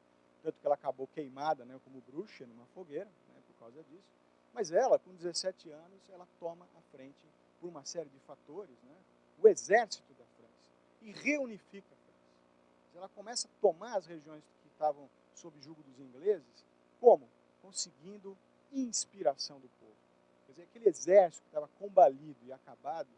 tanto que ela acabou queimada, né, como bruxa numa fogueira, né, por causa disso. Mas ela, com 17 anos, ela toma a frente, por uma série de fatores, né, o exército da França, e reunifica a França. Ela começa a tomar as regiões que estavam sob jugo dos ingleses, como? Conseguindo inspiração do povo. Quer dizer, aquele exército que estava combalido e acabado,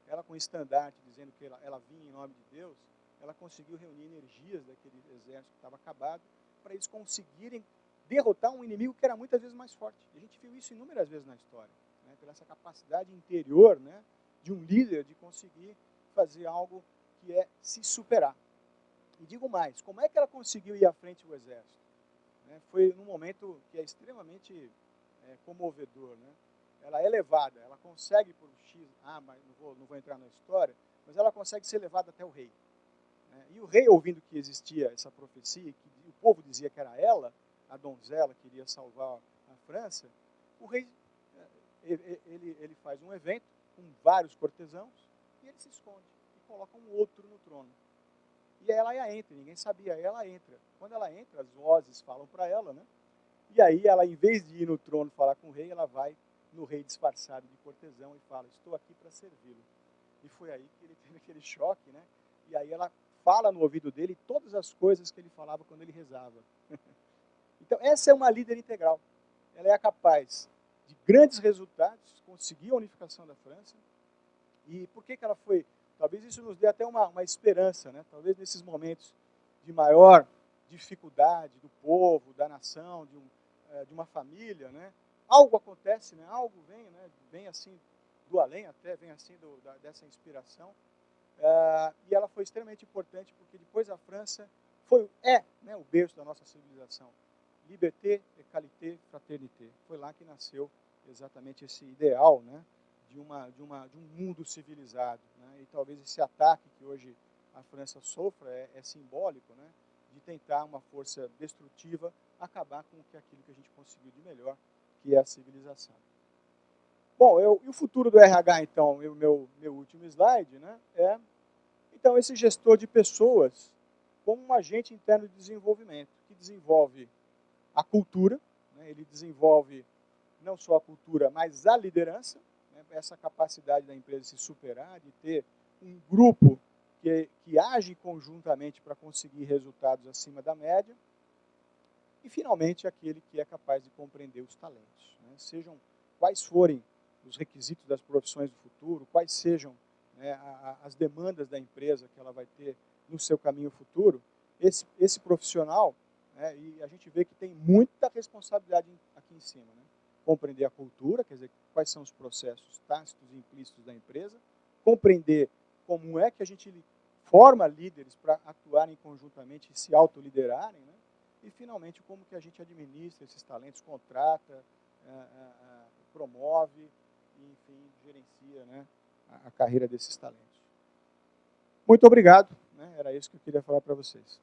ela com estandarte dizendo que ela vinha em nome de Deus, ela conseguiu reunir energias daquele exército que estava acabado para eles conseguirem derrotar um inimigo que era muitas vezes mais forte. E a gente viu isso inúmeras vezes na história, né, pela essa capacidade interior, né, de um líder de conseguir fazer algo que é se superar. E digo mais, como é que ela conseguiu ir à frente do exército? Foi num momento que é extremamente comovedor. Né? Ela é levada, ela consegue por X, mas não vou entrar na história, mas ela consegue ser levada até o rei. Né? E o rei, ouvindo que existia essa profecia, que o povo dizia que era ela, a donzela que iria salvar a França, o rei ele faz um evento com vários cortesãos e ele se esconde e coloca um outro no trono. E ela entra, ninguém sabia, ela entra. Quando ela entra, as vozes falam para ela, né? E aí ela, em vez de ir no trono falar com o rei, ela vai no rei disfarçado de cortesão e fala, estou aqui para servi-lo. E foi aí que ele teve aquele choque, né? E aí ela fala no ouvido dele todas as coisas que ele falava quando ele rezava. Então, essa é uma líder integral. Ela é capaz de grandes resultados, conseguir a unificação da França. E por que ela foi... Talvez isso nos dê até uma esperança, né? Talvez nesses momentos de maior dificuldade do povo, da nação, de uma família, né? Algo acontece, né? Algo vem, né? Vem assim do além até, vem assim dessa inspiração. E ela foi extremamente importante porque depois a França né, o berço da nossa civilização. Liberté, égalité, fraternité. Foi lá que nasceu exatamente esse ideal, né, de um mundo civilizado. Né? E talvez esse ataque que hoje a França sofra é simbólico, né, de tentar uma força destrutiva acabar com aquilo que a gente conseguiu de melhor, que é a civilização. Bom, e o futuro do RH, então, meu último slide, né, então, esse gestor de pessoas como um agente interno de desenvolvimento, que desenvolve a cultura, né, ele desenvolve não só a cultura, mas a liderança, né, essa capacidade da empresa se superar, de ter um grupo que age conjuntamente para conseguir resultados acima da média, e, finalmente, aquele que é capaz de compreender os talentos. Né, sejam quais forem os requisitos das profissões do futuro, quais sejam, né, as demandas da empresa que ela vai ter no seu caminho futuro, esse profissional, né, e a gente vê que tem muita responsabilidade aqui em cima. Né? Compreender a cultura, quer dizer, quais são os processos tácitos e implícitos da empresa, compreender como é que a gente forma líderes para atuarem conjuntamente e se autoliderarem, né? E, finalmente, como que a gente administra esses talentos, contrata, promove e, enfim, gerencia, né, a carreira desses talentos. Muito obrigado. Né? Era isso que eu queria falar para vocês.